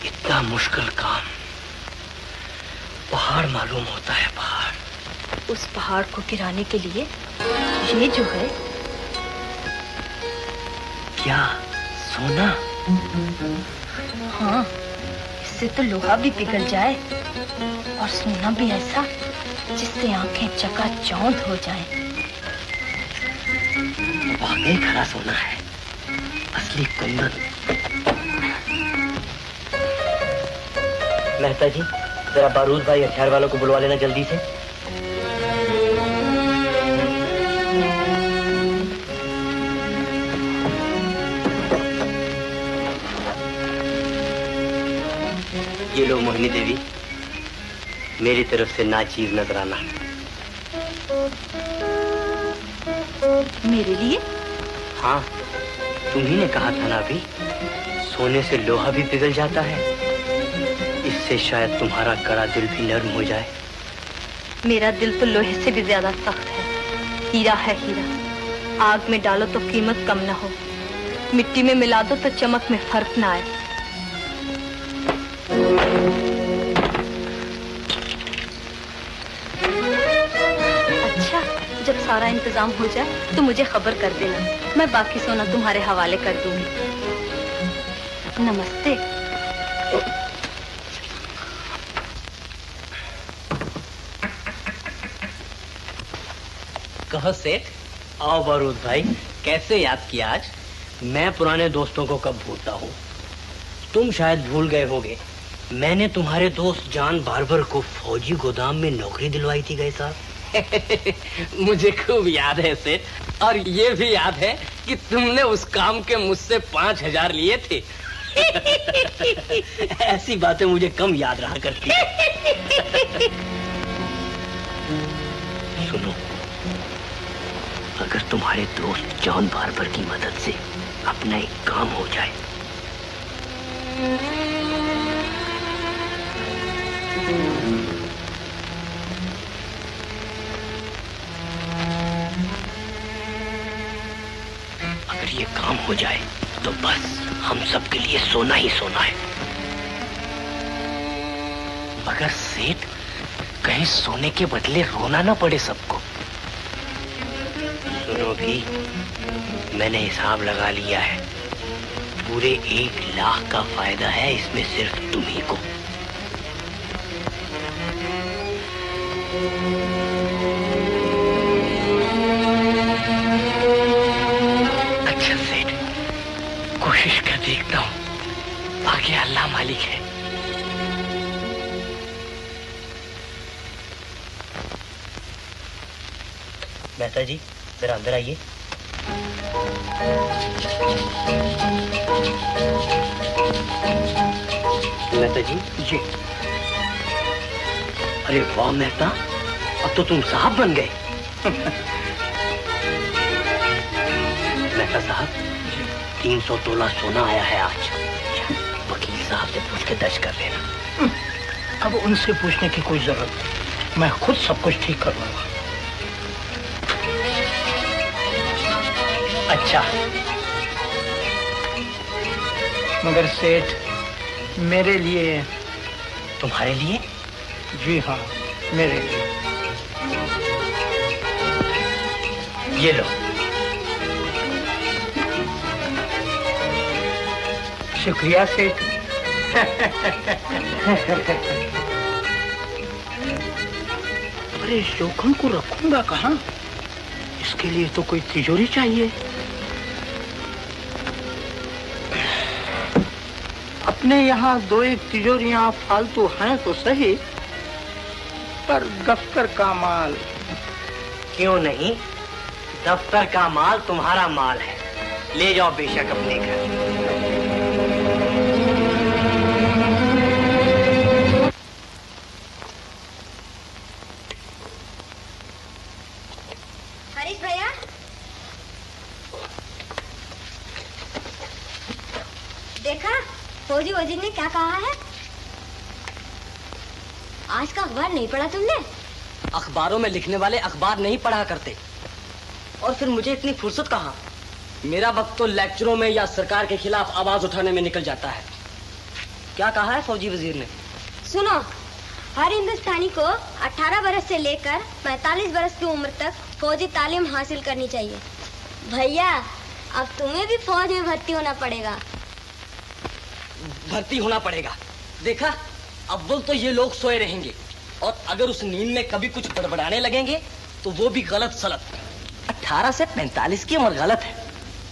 इतना मुश्किल काम। पहाड़ मालूम होता है, पहाड़। उस पहाड़ को गिराने के लिए ये जो है, क्या सोना? हाँ, इससे तो लोहा भी पिघल जाए और सोना भी ऐसा जिससे आंखें चकाचौंध हो जाएं। वाकई खरा सोना है, असली कुंदन। मेहता जी, जरा बारूद भाई हथियार वालों को बुलवा लेना जल्दी से। ये लो मोहिनी देवी, मेरी तरफ से नाचीज नजराना। मेरे लिए? हाँ, तुम्ही ने कहा था ना अभी, सोने से लोहा भी पिघल जाता है इससे शायद तुम्हारा कड़ा दिल भी नर्म हो जाए। मेरा दिल तो लोहे से भी ज्यादा सख्त है। हीरा है हीरा, आग में डालो तो कीमत कम ना हो, मिट्टी में मिला दो तो चमक में फर्क ना आए। अच्छा, जब सारा इंतजाम हो जाए तो मुझे खबर कर देना, मैं बाकी सोना तुम्हारे हवाले कर दूंगी। नमस्ते। कहो सेठ। आओ बारूद भाई, कैसे याद किया आज? मैं पुराने दोस्तों को कब भूलता हूँ। तुम शायद भूल गए होगे, मैंने तुम्हारे दोस्त जान बार्बर को फौजी गोदाम में नौकरी दिलवाई थी गए साहब। मुझे खूब याद है सेठ, और ये भी याद है कि तुमने उस काम के मुझसे 5000 लिए थे। ऐसी बातें मुझे कम याद रहा करती। सुनो, अगर तुम्हारे दोस्त जॉन बार्बर की मदद से अपना एक काम हो जाए, अगर ये काम हो जाए तो बस हम सबके लिए सोना ही सोना है। मगर सेठ, कहीं सोने के बदले रोना ना पड़े सबको। सुनो भी, मैंने हिसाब लगा लिया है, पूरे 1 लाख का फायदा है इसमें सिर्फ तुम्ही को। अच्छा सेठ, कोशिश कर देखता हूँ, बाकी अल्लाह मालिक है। मेहता जी, जरा अंदर आइए। मेहता जी। जी। अरे वाह मेहता, अब तो तुम साहब बन गए। मेहता साहब, 300 तोला सोना आया है आज। वकील साहब से पूछ के दर्ज कर लेना। अब उनसे पूछने की कोई जरूरत नहीं, मैं खुद सब कुछ ठीक कर लूंगा। अच्छा, मगर सेठ, मेरे लिए। तुम्हारे लिए? जी हाँ, मेरे लिए। ये लो। शुक्रिया सेठ। अरे इस जोखम को रखूंगा कहाँ? इसके लिए तो कोई तिजोरी चाहिए। अपने यहाँ 2-1 तिजोरियां फालतू हैं तो सही, पर दफ्तर का माल। क्यों नहीं, दफ्तर का माल तुम्हारा माल है, ले जाओ बेशक अपने घर। हरीश भैया, देखा फौजी वजीर ने क्या कहा है? आज का अखबार नहीं पढ़ा तुमने? अखबारों में लिखने वाले अखबार नहीं पढ़ा करते, और फिर मुझे इतनी फुर्सत कहाँ? मेरा वक्त तो लेक्चरों में या सरकार के खिलाफ आवाज उठाने में निकल जाता है। क्या कहा है फौजी वजीर ने? सुनो, हर हिंदुस्तानी को 18 बरस से लेकर 45 बरस की उम्र तक फौजी तालीम हासिल करनी चाहिए। भैया, अब तुम्हें भी फौज में भर्ती होना पड़ेगा। भर्ती होना पड़ेगा? देखा, अव्वल तो ये लोग सोए रहेंगे, और अगर उस नींद में कभी कुछ बड़बड़ाने लगेंगे तो वो भी गलत सलत। 18 से 45 की उम्र गलत है।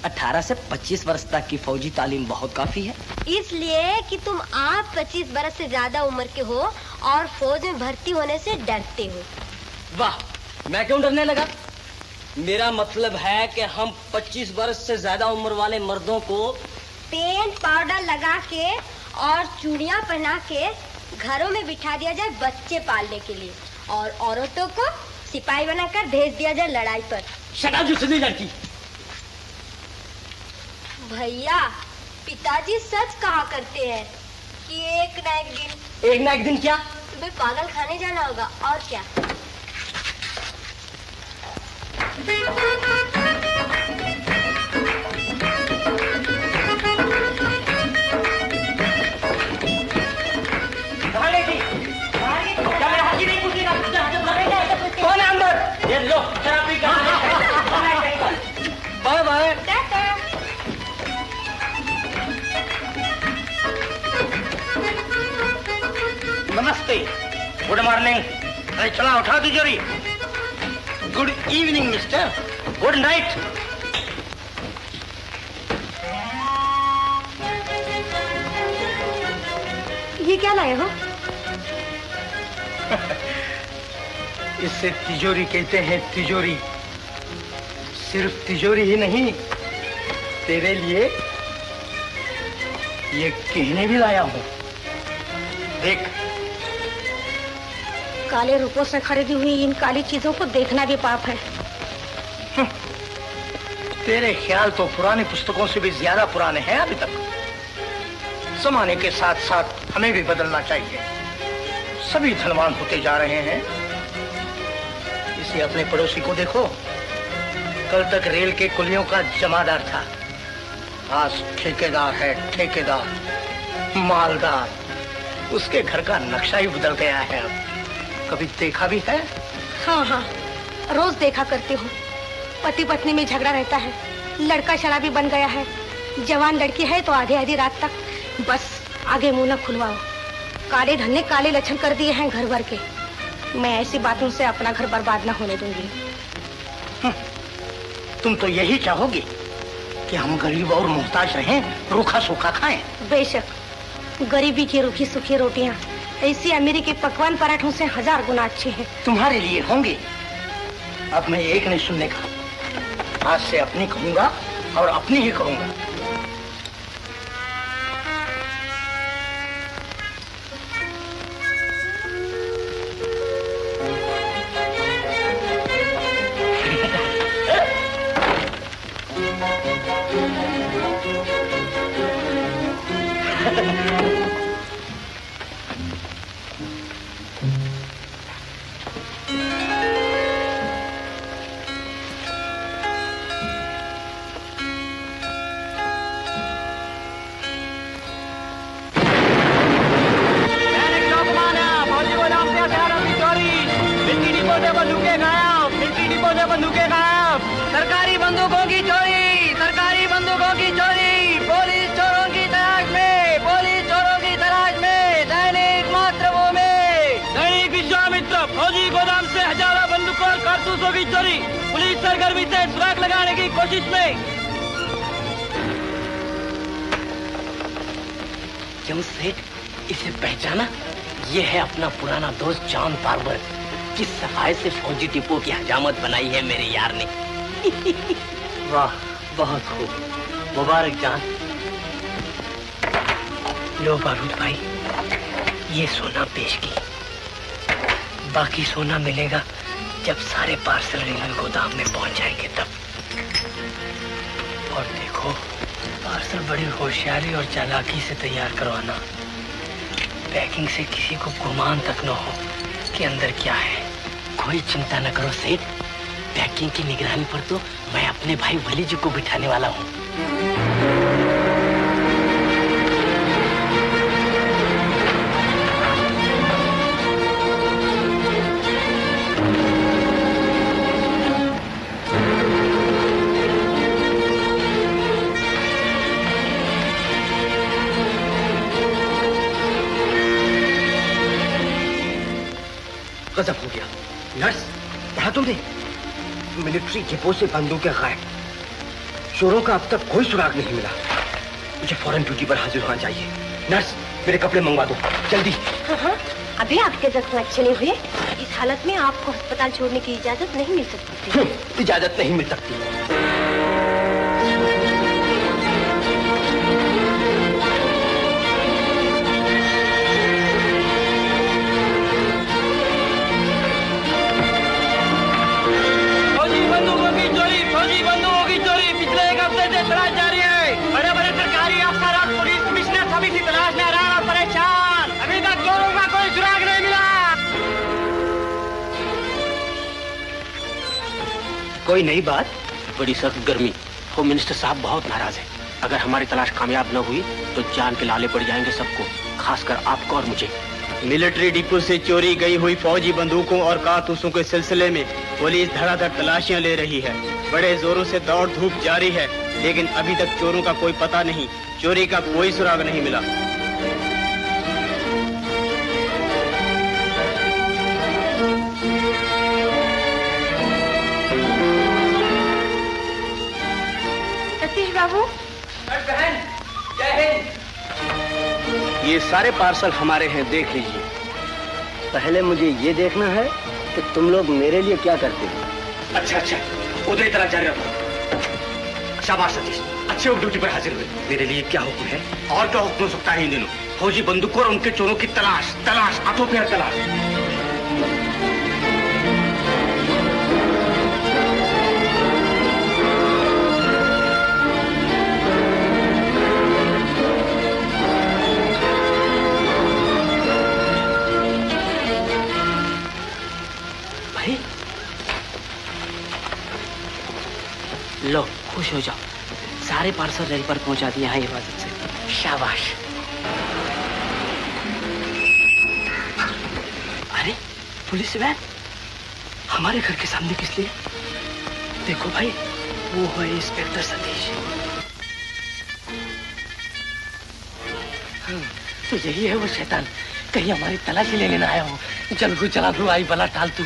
18 से 25 वर्ष तक की फौजी तालीम बहुत काफी है। इसलिए कि तुम आप 25 बरस से ज्यादा उम्र के हो और फौज में भर्ती होने से डरते हो। वाह, मैं क्यों डरने लगा? मेरा मतलब है कि हम 25 वर्ष से ज्यादा उम्र वाले मर्दों को पेंट पाउडर लगा के और चूड़ियां पहना के घरों में बिठा दिया जाए बच्चे पालने के लिए, और औरतों को सिपाही बनाकर भेज दिया जाए लड़ाई पर। शट अप जुस्सी लड़की। भैया, पिताजी सच कहा करते हैं कि एक न एक दिन एक ना एक दिन क्या तुम्हें पागल खाने जाना होगा और क्या। कौन है अंदर? ये लो शराब पी कर बाय बाय। नमस्ते, गुड मॉर्निंग। अरे चला उठा तिजोरी। Good evening mister, good night. ये क्या लाए हो? इससे तिजोरी कहते हैं, तिजोरी। सिर्फ तिजोरी ही नहीं, तेरे लिए ये गहने भी लाया हूं। देख। काले रुपयों से खरीदी हुई इन काली चीजों को देखना भी पाप है। तेरे ख्याल तो पुरानी पुस्तकों से भी ज्यादा पुराने हैं अभी तक। जमाने के साथ साथ हमें भी बदलना चाहिए। सभी धनवान होते जा रहे हैं। इसे अपने पड़ोसी को देखो, कल तक रेल के कुलियों का जमादार था, आज ठेकेदार है, ठेकेदार, मालदार। उसके घर का नक्शा ही बदल गया है। अब कभी देखा भी है? हाँ हाँ, रोज देखा करती हूँ। पति पत्नी में झगड़ा रहता है, लड़का शराबी बन गया है, जवान लड़की है तो आधी आधी रात तक। बस आगे मुंह न खुलवाओ। काले धन ने काले लक्षण कर दिए हैं घर भर के। मैं ऐसी बातों से अपना घर बर्बाद न होने दूंगी। तुम तो यही चाहोगी कि हम गरीब और मोहताज रहें, रूखा सूखा खाएं। बेशक, गरीबी की रूखी सूखी रोटियां ऐसी अमीरी के पकवान पराठों से 1000 गुना अच्छी हैं। तुम्हारे लिए होंगी। अब मैं एक नहीं सुनने का, आज से अपनी कहूंगा और अपनी ही कहूंगा। सरकारी बंदूकों की चोरी, सरकारी बंदूकों की चोरी। पुलिस चोरों की तलाश में, पुलिस चोरों की तलाश में। दैनिक मातृभूमि। दैनिक विश्वामित्र, फौजी गोदाम से हजारों बंदूकों और कारतूसों की चोरी। पुलिस सरगर्मी से सुराग लगाने की कोशिश में। क्यों सेठ, इसे पहचाना? ये है अपना पुराना दोस्त जॉन बार्बर। किस सफाई से फौजी डिपो की हजामत बनाई है मेरे यार ने। वाह, बहुत खूब, मुबारक जान। लो बारूद भाई, ये सोना पेश की। बाकी सोना मिलेगा जब सारे पार्सल रेलवे गोदाम में पहुंच जाएंगे तब। और देखो, पार्सल बड़ी होशियारी और चालाकी से तैयार करवाना। पैकिंग से किसी को गुमान तक न हो कि अंदर क्या है। कोई चिंता न करो सेठ, पैकिंग की निगरानी पर तो मैं अपने भाई वली जी को बिठाने वाला हूँ। गजब हो गया। नर्स, पढ़ा तुमने? मिलिट्री डिपो से बंदूकें गायब। चोरों का अब तक कोई सुराग नहीं मिला। मुझे फौरन ड्यूटी पर हाजिर होना चाहिए। नर्स, मेरे कपड़े मंगवा दो, जल्दी। हाँ, अभी आपके जख्म अच्छे नहीं हुए। इस हालत में आपको अस्पताल छोड़ने की इजाजत नहीं मिल सकती। इजाजत नहीं मिल सकती। तलाश जारी है। बड़े बड़े सरकारी अफसर और पुलिस कमिश्नर सभी की तलाश में हैरान और परेशान। अभी तक चोरों को कोई नई बात? बड़ी सख्त गर्मी। होम मिनिस्टर साहब बहुत नाराज है। अगर हमारी तलाश कामयाब न हुई तो जान के लाले पड़ जाएंगे सबको, खासकर आपको और मुझे। मिलिट्री डिपो से चोरी गई हुई फौजी बंदूकों और कारतूसों के सिलसिले में पुलिस धड़ाधड़ तलाशियां ले रही है। बड़े जोरों से दौड़ धूप जारी है, लेकिन अभी तक चोरों का कोई पता नहीं, चोरी का कोई सुराग नहीं मिला। सतीश बाबू। बहन, जय हिंद। ये सारे पार्सल हमारे हैं, देख लीजिए। पहले मुझे ये देखना है कि तुम लोग मेरे लिए क्या करते हो। अच्छा अच्छा, उधर ही तरह जारी रखो। शाबाश सतीश, अच्छे ड्यूटी पर हाजिर हुए। मेरे लिए क्या हुक्म है? और क्या हुक्म हो सकता है इन दिनों? फौजी बंदूकों और उनके चोरों की तलाश, तलाश, हाथों पैर तलाश। लो, खुश हो जाओ, सारे पार्सल रेल पर पहुंचा दिए हैं हिफाजत से। शाबाश। अरे पुलिस वैन हमारे घर के सामने किस लिए? देखो भाई, वो है इंस्पेक्टर सतीश। तो यही है वो शैतान, कहीं हमारी तलाशी लेने ना आया हो। चल को चला तू, आई भला टाल तू।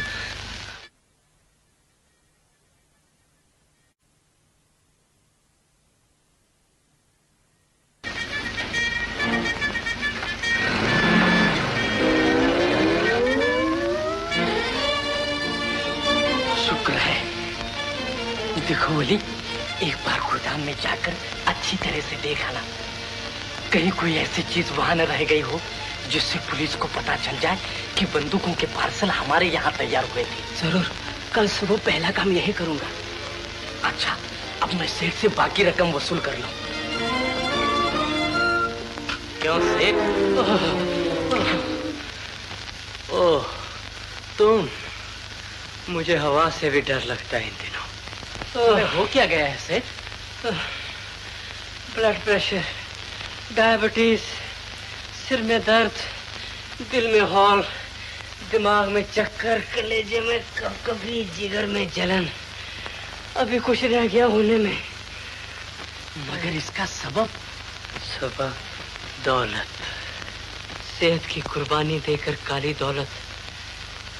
देखो बोली, एक बार गोदाम में जाकर अच्छी तरह से देख आना, कहीं कोई ऐसी चीज वहां न रह गई हो जिससे पुलिस को पता चल जाए कि बंदूकों के पार्सल हमारे यहाँ तैयार हुए थे। जरूर, कल सुबह पहला काम यही करूंगा। अच्छा, अब मैं सेठ से बाकी रकम वसूल कर लूं। क्यों सेठ? ओह, तुम? मुझे हवा से भी डर लगता है इन दिनों। हो क्या गया है सेठ? ब्लड प्रेशर, डायबिटीज, सिर में दर्द, दिल में हॉल, दिमाग में चक्कर, कलेजे में कभी जिगर में जलन, अभी कुछ रह गया होने में। मगर इसका सबब दौलत, सेहत की कुर्बानी देकर काली दौलत,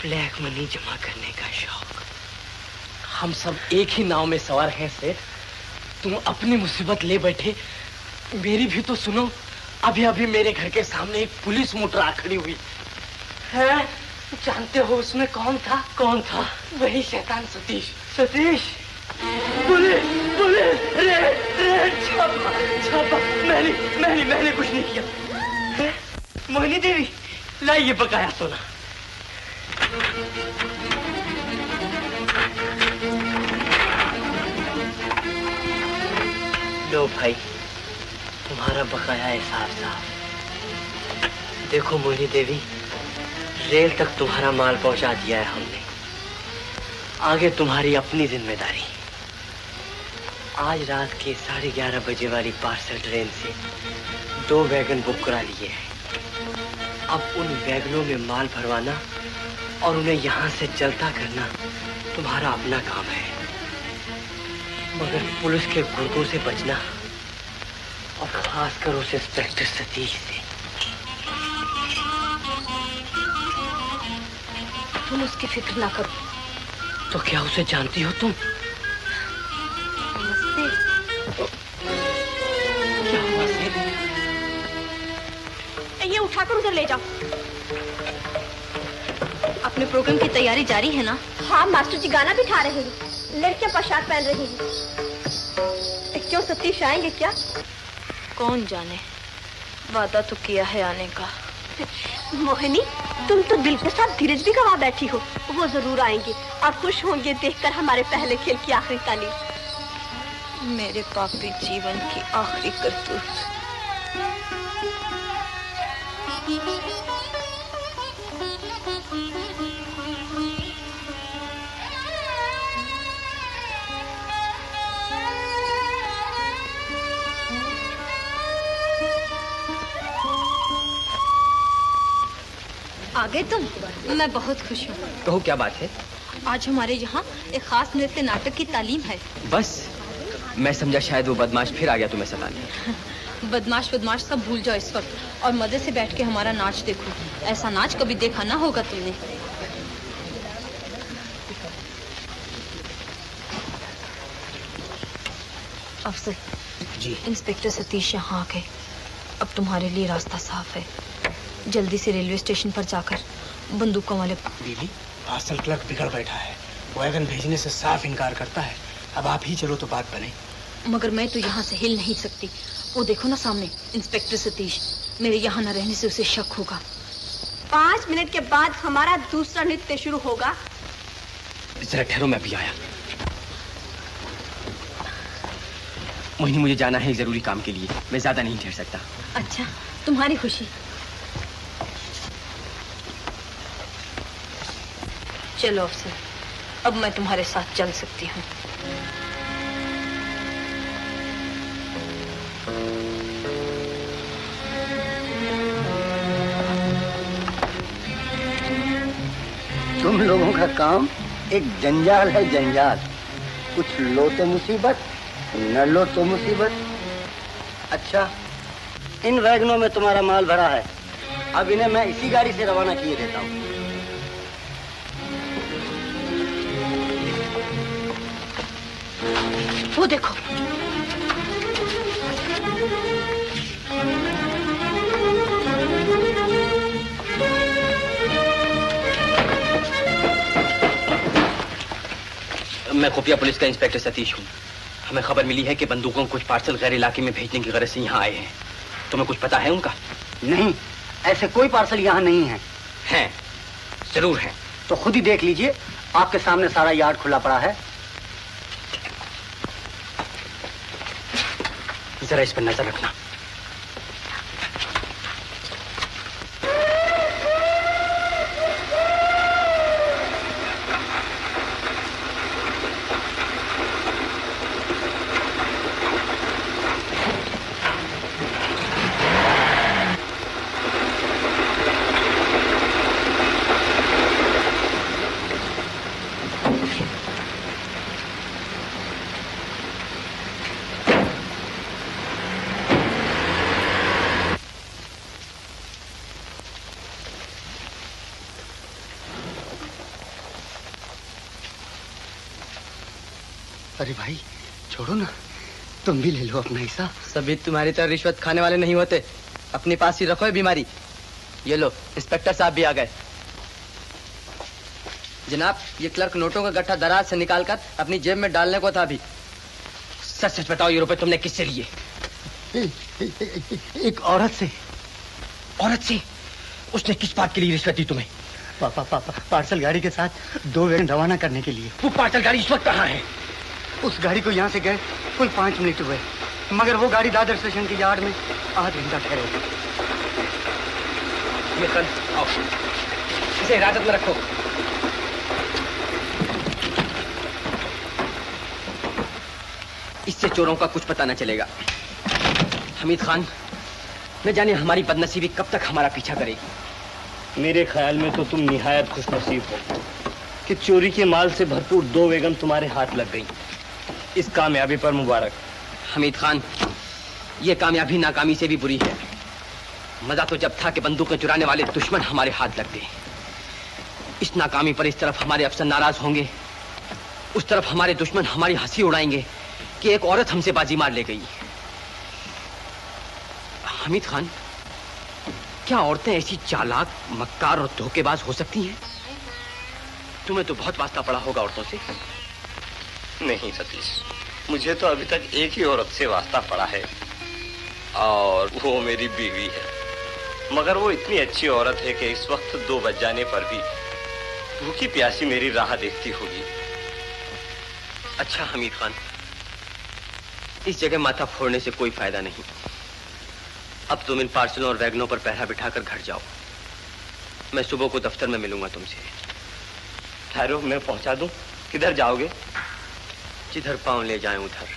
ब्लैक मनी जमा करने का शौक। हम सब एक ही नाव में सवार हैं सेठ। तुम अपनी मुसीबत ले बैठे, मेरी भी तो सुनो। अभी अभी मेरे घर के सामने एक पुलिस मोटर आ खड़ी हुई है। जानते हो उसमें कौन था? कौन था? वही शैतान Satish. Satish? Police, police, red, छापा, छापा। मैंने कुछ नहीं किया। मोहिनी देवी, लाइए बकाया सोना। लो भाई, तुम्हारा बकाया है साफ। देखो मोहिनी देवी, रेल तक तुम्हारा माल पहुंचा दिया है हमने, आगे तुम्हारी अपनी जिम्मेदारी। आज रात के 11:30 बजे वाली पार्सल ट्रेन से 2 वैगन बुक करा लिए हैं। अब उन वैगनों में माल भरवाना और उन्हें यहाँ से चलता करना तुम्हारा अपना काम है। मगर पुलिस के गुर्गों से बचना, और खासकर उस इंस्पेक्टर सतीश से। तुम उसकी फिक्र ना करो। तो क्या उसे जानती हो तुम? नमस्ते। क्या हुआ सेठ? ये उठाकर उधर ले जाओ। अपने प्रोग्राम की तैयारी जारी है ना? हाँ, मास्टर जी गाना भी गा रहे हैं, लड़कियां पोशाक पहन रही हैं। क्यों सतीश आएंगे क्या? कौन जाने, वादा तो किया है आने का। मोहिनी, तुम तो दिल के साथ धीरज भी गवा बैठी हो। वो जरूर आएंगे और खुश होंगे देखकर हमारे पहले खेल की आखिरी तालीम। मेरे पापी जीवन की आखिरी करतूत। आ गए तुम? मैं बहुत खुश हूँ। कहो क्या बात है? आज हमारे यहाँ एक खास नृत्य नाटक की तालीम है। बस मैं समझा शायद वो बदमाश फिर आ गया तुम्हें सताने। बदमाश सब भूल जाओ इस वक्त और मजे से बैठ के हमारा नाच देखो। ऐसा नाच कभी देखा ना होगा तुमने। अफसर जी, इंस्पेक्टर सतीश यहाँ आ गए। अब तुम्हारे लिए रास्ता साफ है। जल्दी से रेलवे स्टेशन पर जाकर बंदूकों वाले। बीबी, पार्सल क्लर्क बिगड़ बैठा है। वैगन भेजने से साफ इनकार करता है। अब आप ही चलो तो बात बने। मगर मैं तो यहाँ से हिल नहीं सकती। वो देखो ना सामने इंस्पेक्टर सतीश। मेरे यहाँ न रहने से उसे शक होगा। 5 मिनट के बाद हमारा दूसरा नृत्य शुरू होगा। जरा ठहरो, मैं भी आया। मोहिनी, मुझे जाना है एक जरूरी काम के लिए। मैं ज्यादा नहीं ठहर सकता। अच्छा, तुम्हारी खुशी। चलो अफसर, अब मैं तुम्हारे साथ चल सकती हूँ। तुम लोगों का काम एक जंजाल है, जंजाल। कुछ लो तो मुसीबत, न लो तो मुसीबत। अच्छा, इन वैगनों में तुम्हारा माल भरा है। अब इन्हें मैं इसी गाड़ी से रवाना किए देता हूँ। वो देखो, मैं खुफिया पुलिस का इंस्पेक्टर सतीश हूँ। हमें खबर मिली है कि बंदूकों कुछ पार्सल गैर इलाके में भेजने की गरज से यहाँ आए हैं। तुम्हें कुछ पता है उनका? नहीं, ऐसे कोई पार्सल यहाँ नहीं है। हैं, जरूर हैं। तो खुद ही देख लीजिए, आपके सामने सारा यार्ड खुला पड़ा है। जरा इस पर नजर रखना। अरे भाई, छोड़ो ना, तुम भी ले लो अपना हिस्सा। सभी तुम्हारी तरह रिश्वत खाने वाले नहीं होते। अपने पास ही रखो ये बीमारी। ये लो, इंस्पेक्टर साहब भी आ गए। जनाब, ये क्लर्क नोटों का गट्ठा दराज से निकालकर अपनी जेब में डालने को था अभी। सच सच बताओ, ये रुपए तुमने किससे लिए? एक औरत से। औरत से? उसने किस बात के लिए रिश्वत दी तुम्हें? पापा, पार्सल गाड़ी के साथ 2 वैगन रवाना करने के लिए। वो पार्सल गाड़ी इस वक्त कहाँ है? उस गाड़ी को यहाँ से गए कुल 5 मिनट हुए, मगर वो गाड़ी दादर स्टेशन के यार्ड में आधा घंटा ठहरे। आओ, इसे हिरासत में रखो। इससे चोरों का कुछ पता न चलेगा। हमीद खान, न जाने हमारी बदनसीबी कब तक हमारा पीछा करेगी। मेरे ख्याल में तो तुम निहायत खुशनसीब हो कि चोरी के माल से भरपूर 2 वैगन तुम्हारे हाथ लग गई। इस कामयाबी पर मुबारक। हमीद खान, ये कामयाबी नाकामी से भी बुरी है। मजा तो जब था कि बंदूकें चुराने वाले दुश्मन हमारे हाथ लग गए। इस नाकामी पर इस तरफ हमारे अफसर नाराज होंगे, उस तरफ हमारे दुश्मन हमारी हंसी उड़ाएंगे कि एक औरत हमसे बाजी मार ले गई। हमीद खान, क्या औरतें ऐसी चालाक, मक्कार और धोखेबाज हो सकती हैं? तुम्हें तो बहुत वास्ता पड़ा होगा औरतों से। नहीं सतीश, मुझे तो अभी तक एक ही औरत से वास्ता पड़ा है और वो मेरी बीवी है। मगर वो इतनी अच्छी औरत है कि इस वक्त 2 बज जाने पर भी भूखी प्यासी मेरी राह देखती होगी। अच्छा हमीद खान, इस जगह माथा फोड़ने से कोई फायदा नहीं। अब तुम इन पार्सलों और वैगनों पर पहरा बिठाकर घर जाओ। मैं सुबह को दफ्तर में मिलूंगा तुमसे। ठहरो, मैं पहुंचा दूं। किधर जाओगे? जिधर पांव ले जाएं उधर।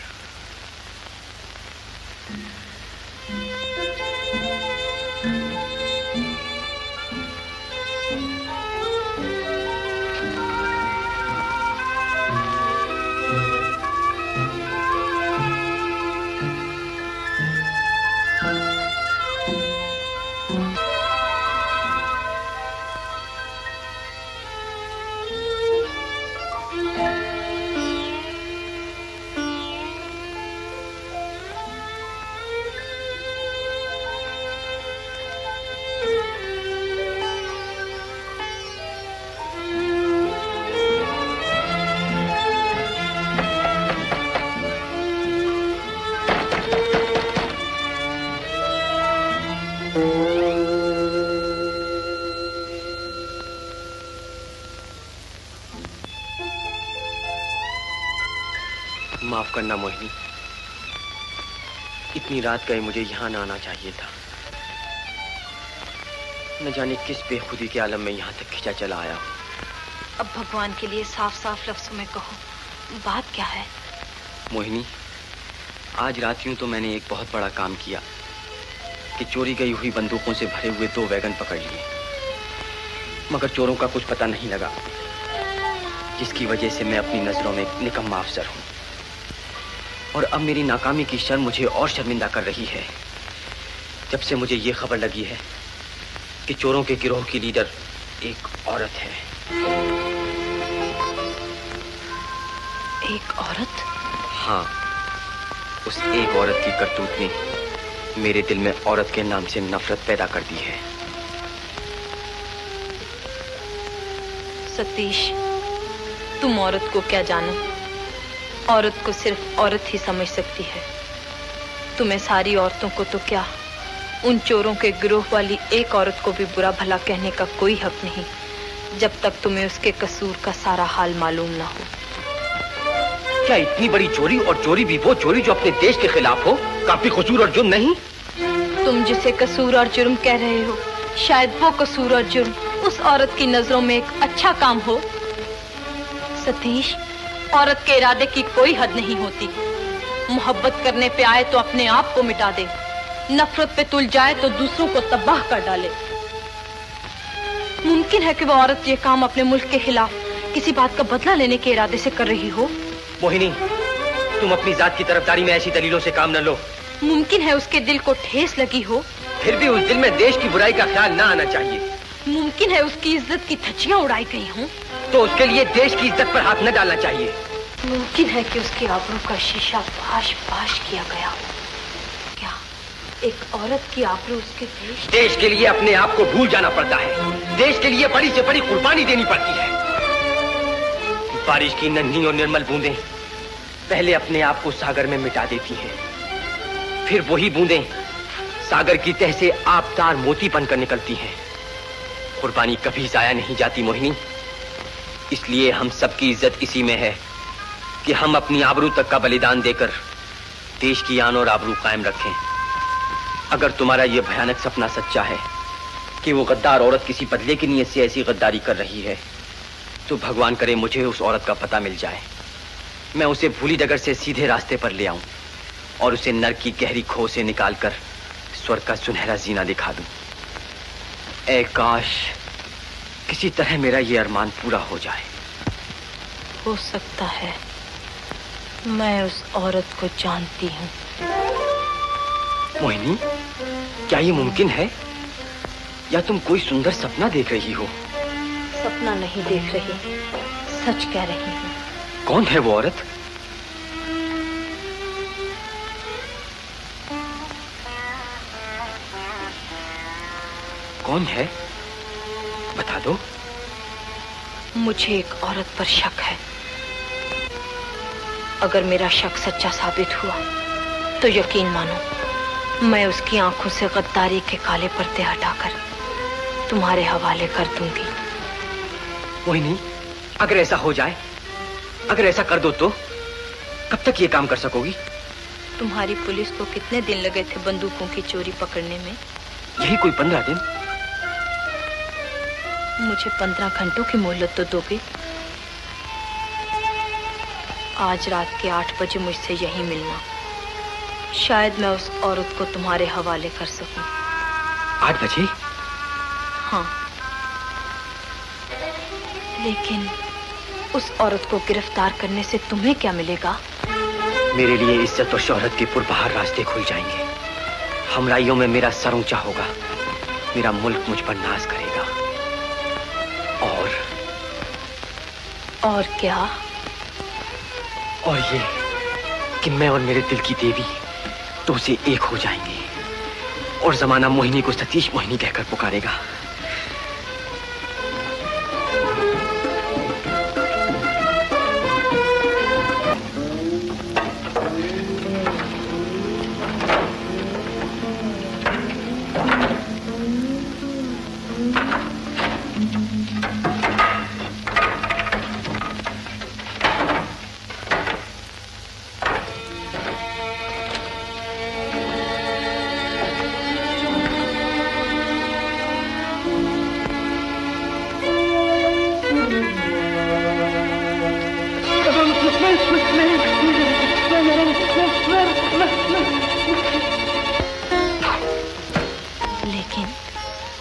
माफ करना मोहिनी, इतनी रात गए मुझे यहाँ ना आना चाहिए था। न जाने किस बेखुदी के आलम में यहाँ तक खिंचा चला आया हूँ। अब भगवान के लिए साफ साफ लफ्जों में कहो, बात क्या है? मोहिनी, आज रात यूं तो मैंने एक बहुत बड़ा काम किया कि चोरी गई हुई बंदूकों से भरे हुए 2 वैगन पकड़ लिए, मगर चोरों का कुछ पता नहीं लगा, जिसकी वजह से मैं अपनी नजरों में एक निकम्मा अफसर हूं। और अब मेरी नाकामी की शर्म मुझे और शर्मिंदा कर रही है, जब से मुझे ये खबर लगी है कि चोरों के गिरोह की लीडर एक औरत है। एक औरत? हाँ, उस एक औरत की करतूत ने मेरे दिल में औरत के नाम से नफरत पैदा कर दी है। सतीश, तुम औरत को क्या जानो? औरत को सिर्फ औरत ही समझ सकती है। तुम्हें सारी औरतों को तो क्या, उन चोरों के गिरोह वाली एक औरत को भी बुरा भला कहने का कोई हक नहीं, जब तक तुम्हें उसके कसूर का सारा हाल मालूम ना हो। क्या इतनी बड़ी चोरी, और चोरी भी वो चोरी जो अपने देश के खिलाफ हो, काफी कसूर और जुर्म नहीं? तुम जिसे कसूर और जुर्म कह रहे हो, शायद वो कसूर और जुर्म उस औरत की नजरों में एक अच्छा काम हो। सतीश, औरत के इरादे की कोई हद नहीं होती। मोहब्बत करने पे आए तो अपने आप को मिटा दे, नफरत पे तुल जाए तो दूसरों को तबाह कर डाले। मुमकिन है कि वो औरत ये काम अपने मुल्क के खिलाफ किसी बात का बदला लेने के इरादे से कर रही हो। मोहिनी, तुम अपनी जात की तरफदारी में ऐसी दलीलों से काम न लो। मुमकिन है उसके दिल को ठेस लगी हो, फिर भी उस दिल में देश की बुराई का ख्याल ना आना चाहिए। मुमकिन है उसकी इज्जत की धज्जियां उड़ाई गई हों, तो उसके लिए देश की इज्जत पर हाथ न डालना चाहिए। मुमकिन है कि उसकी आबरू का शीशा पाश पाश किया गया हो। क्या एक औरत की आबरू उसके देश के लिए अपने आप को भूल जाना पड़ता है, देश के लिए बड़ी से बड़ी कुर्बानी देनी पड़ती है। बारिश की नन्ही और निर्मल बूंदें पहले अपने आप को सागर में मिटा देती हैं, फिर वही बूंदें सागर की तह से आबदार मोती बनकर निकलती हैं। कुर्बानी कभी जाया नहीं जाती मोहिनी, इसलिए हम सबकी इज्जत इसी में है कि हम अपनी आबरू तक का बलिदान देकर देश की आन और आबरू कायम रखें। अगर तुम्हारा यह भयानक सपना सच्चा है कि वो गद्दार औरत किसी बदले की नीयत से ऐसी गद्दारी कर रही है, तो भगवान करे मुझे उस औरत का पता मिल जाए, मैं उसे भूली डगर से सीधे रास्ते पर ले आऊं और उसे नर्क की गहरी खो से निकालकर स्वर्ग का सुनहरा जीना दिखा दूं। ऐ काश किसी तरह मेरा ये अरमान पूरा हो जाए। हो सकता है, मैं उस औरत को जानती हूँ। मोहिनी, क्या ये मुमकिन है, या तुम कोई सुंदर सपना देख रही हो? सपना नहीं देख रही, सच कह रही हूँ। कौन है वो औरत? कौन है, बता दो। मुझे एक औरत पर शक है। अगर मेरा शक सच्चा साबित हुआ तो यकीन मानो, मैं उसकी आंखों से गद्दारी के काले पर्दे हटाकर तुम्हारे हवाले कर दूंगी। मोहिनी, अगर ऐसा हो जाए, अगर ऐसा कर दो तो कब तक ये काम कर सकोगी? तुम्हारी पुलिस को कितने दिन लगे थे बंदूकों की चोरी पकड़ने में? यही कोई 15 दिन। मुझे 15 घंटों की मोहलत तो दोगे? आज रात के 8 बजे मुझसे यहीं मिलना, शायद मैं उस औरत को तुम्हारे हवाले कर सकूं। 8 बजे? हाँ, लेकिन उस औरत को गिरफ्तार करने से तुम्हें क्या मिलेगा? मेरे लिए इज्जत और शोहरत के पुरबहार रास्ते खुल जाएंगे। हमराइयों में मेरा सर ऊंचा होगा, मेरा मुल्क मुझ पर नाज करेगा। और क्या? और ये कि मैं और मेरे दिल की देवी तो से एक हो जाएंगे, और जमाना मोहिनी को सतीश मोहिनी कहकर पुकारेगा।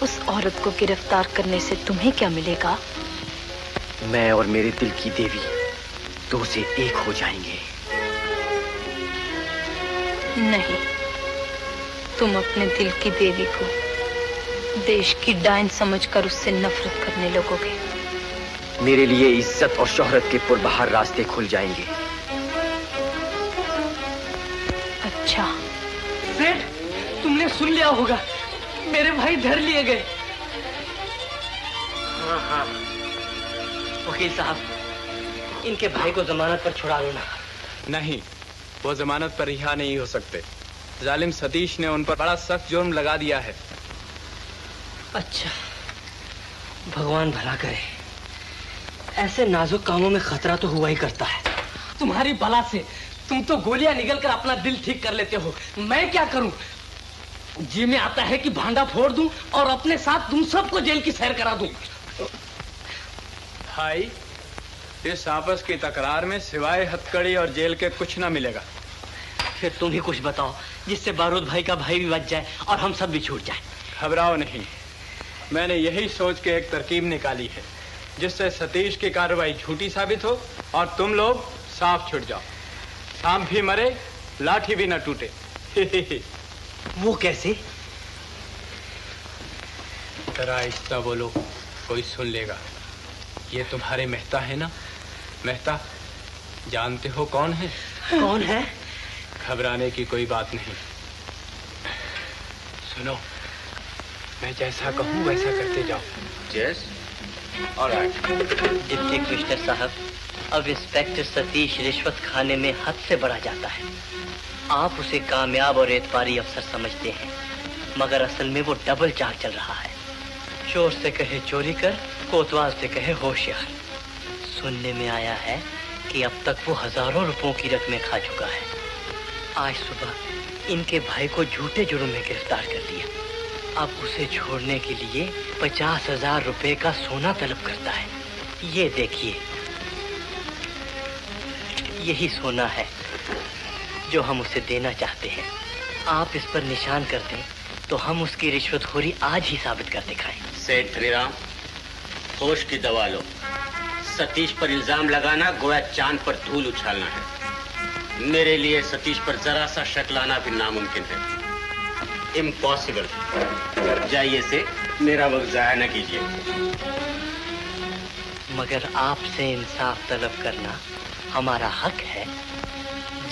उस औरत को गिरफ्तार करने से तुम्हें क्या मिलेगा? मैं और मेरे दिल की देवी दो से एक हो जाएंगे। नहीं, तुम अपने दिल की देवी को देश की डायन समझकर उससे नफरत करने लगोगे। मेरे लिए इज्जत और शोहरत के पुरबहार रास्ते खुल जाएंगे। अच्छा। सेठ, तुमने सुन लिया होगा, मेरे भाई धर लिए गए। हाँ हाँ, वकील साहब, इनके भाई को जमानत पर छुड़ा लो ना। नहीं, वो जमानत पर रिहा नहीं हो सकते। जालिम सतीश ने उन पर बड़ा सख्त जुर्म लगा दिया है। अच्छा, भगवान भला करे। ऐसे नाजुक कामों में खतरा तो हुआ ही करता है। तुम्हारी बला से तुम तो गोलियां निगल कर अपना दिल ठीक कर लेते हो, मैं क्या करूं? जी में आता है कि भांडा फोड़ दूं और अपने साथ तुम सबको जेल की सैर करा दूं। भाई, इस आपस की तकरार में सिवाय हथकड़ी और जेल के कुछ ना मिलेगा। फिर तुम ही कुछ बताओ जिससे बारूद भाई का भाई भी बच जाए और हम सब भी छूट जाए। घबराओ नहीं, मैंने यही सोच के एक तरकीब निकाली है जिससे सतीश की कार्रवाई झूठी साबित हो और तुम लोग साफ छूट जाओ। सांप भी मरे, लाठी भी न टूटे। वो कैसे? जरा आहिस्ता बोलो, कोई सुन लेगा। ये तुम्हारे मेहता है ना? मेहता, जानते हो कौन है? कौन है? घबराने की कोई बात नहीं। सुनो, मैं जैसा कहूँ वैसा करते जाओ। Yes, alright. डिप्टी कमिश्नर साहब, अब इंस्पेक्टर सतीश रिश्वत खाने में हद से बढ़ा जाता है। आप उसे कामयाब और एतबारी अफसर समझते हैं, मगर असल में वो डबल चाल चल रहा है। चोर से कहे चोरी कर, कोतवाल से कहे होशियार। सुनने में आया है कि अब तक वो हजारों रुपयों की रकमें खा चुका है। आज सुबह इनके भाई को झूठे जुर्म में गिरफ्तार कर लिया। अब उसे छोड़ने के लिए 50,000 रुपए का सोना तलब करता है। ये देखिए, यही सोना है जो हम उसे देना चाहते हैं। आप इस पर निशान कर दें तो हम उसकी रिश्वतखोरी आज ही साबित कर दिखाएं। सेठ धनीराम, होश की दवा लो। सतीश पर इल्जाम लगाना गोया चांद पर धूल उछालना है। मेरे लिए सतीश पर जरा सा शक लाना भी नामुमकिन है। इम्पॉसिबल। जाइए से मेरा वक्त जाया न कीजिए। मगर आपसे इंसाफ तलब करना हमारा हक है।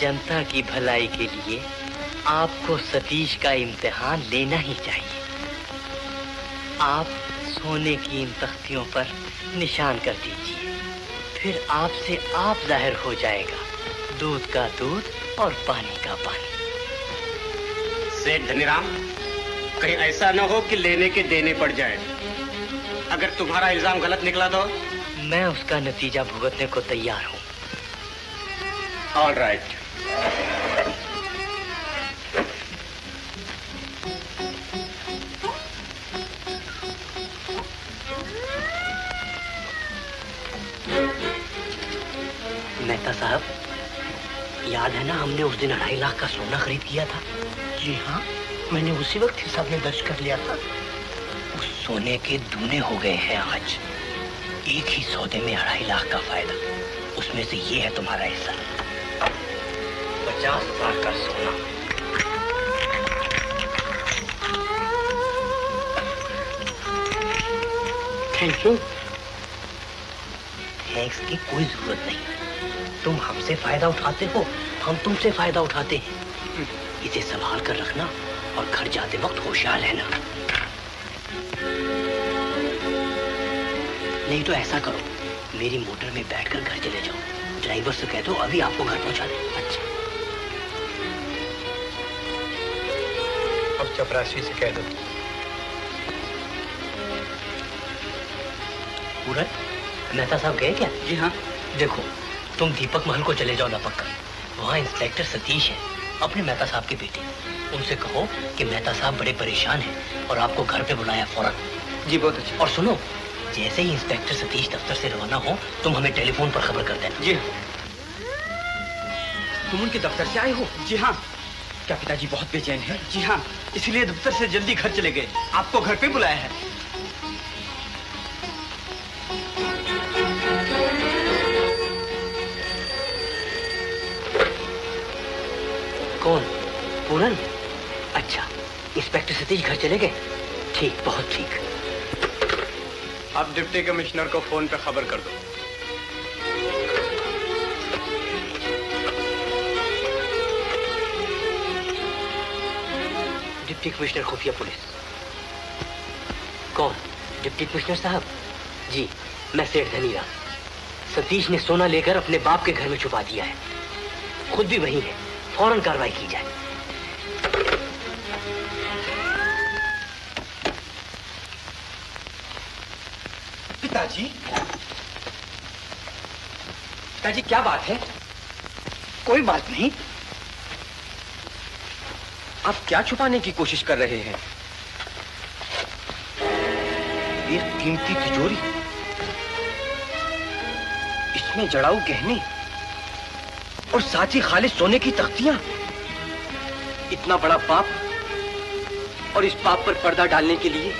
जनता की भलाई के लिए आपको सतीश का इम्तिहान लेना ही चाहिए। आप सोने की इन तख्तियों पर निशान कर दीजिए, फिर आपसे आप जाहिर हो जाएगा, दूध का दूध और पानी का पानी। सेठ धनीराम, कहीं ऐसा न हो कि लेने के देने पड़ जाए। अगर तुम्हारा इल्जाम गलत निकला तो? मैं उसका नतीजा भुगतने को तैयार हूँ। All right. मेहता साहब, याद है ना हमने उस दिन 2.5 लाख का सोना खरीद किया था? जी हाँ, मैंने उसी वक्त हिसाब में दर्ज कर लिया था। उस सोने के दूने हो गए हैं आज। एक ही सौदे में 2.5 लाख का फायदा, उसमें से ये है तुम्हारा हिस्सा। 50,000 का सोना। Thank you. थैंक्स की कोई जरूरत नहीं। तुम हमसे फायदा उठाते हो, हम तुमसे फायदा उठाते हैं। इसे संभाल कर रखना और घर जाते वक्त होशियार रहना। नहीं तो ऐसा करो, मेरी मोटर में बैठकर घर चले जाओ। ड्राइवर से कह दो अभी आपको घर पहुंचा दे। अच्छा। अब चपरासी से कह दो। पूरन, मेहता साहब गए क्या? जी हाँ। देखो, तुम दीपक महल को चले जाओ लपक कर। वहाँ इंस्पेक्टर सतीश है, अपने मेहता साहब के बेटे। उनसे कहो कि मेहता साहब बड़े परेशान हैं और आपको घर पे बुलाया फौरन। जी बहुत अच्छा। और सुनो, जैसे ही इंस्पेक्टर सतीश दफ्तर से रवाना हो, तुम हमें टेलीफोन पर खबर कर देना। जी। तुम उनके दफ्तर से आए हो? जी हाँ। क्या पिताजी बहुत बेचैन हैं? जी हाँ। इसलिए दफ्तर से जल्दी घर चले गए। आपको घर पे बुलाया है। कौन? पूरन? अच्छा, इंस्पेक्टर सतीश घर चले गए? ठीक, बहुत ठीक। आप डिप्टी कमिश्नर को फोन पे खबर कर दो। डिप्टी कमिश्नर खुफिया पुलिस। कौन? डिप्टी कमिश्नर साहब? जी, मैं सेठ धनीराम। सतीश ने सोना लेकर अपने बाप के घर में छुपा दिया है, खुद भी वही है। फौरन कार्रवाई की जाए। पिताजी, पिताजी क्या बात है? कोई बात नहीं। आप क्या छुपाने की कोशिश कर रहे हैं? ये कीमती तिजोरी, इसमें जड़ाऊ गहने और साथ ही खालिस सोने की तख्तियां। इतना बड़ा पाप और इस पाप पर पर्दा डालने के लिए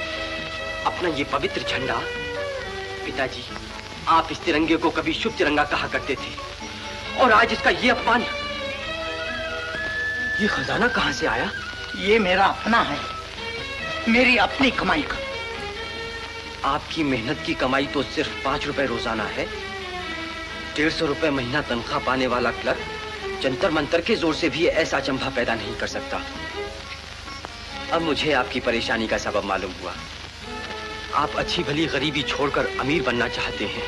अपना ये पवित्र झंडा। पिताजी, आप इस तिरंगे को कभी शुभ तिरंगा कहा करते थे और आज इसका ये अपमान। ये खजाना कहां से आया? ये मेरा अपना है, मेरी अपनी कमाई का। आपकी मेहनत की कमाई तो सिर्फ 5 रुपए रोजाना है। 150 रुपए महीना तनख्वाह पाने वाला क्लर्क जंतर मंतर के जोर से भी ऐसा अचंभा पैदा नहीं कर सकता। अब मुझे आपकी परेशानी का सबब मालूम हुआ। आप अच्छी भली गरीबी छोड़कर अमीर बनना चाहते हैं।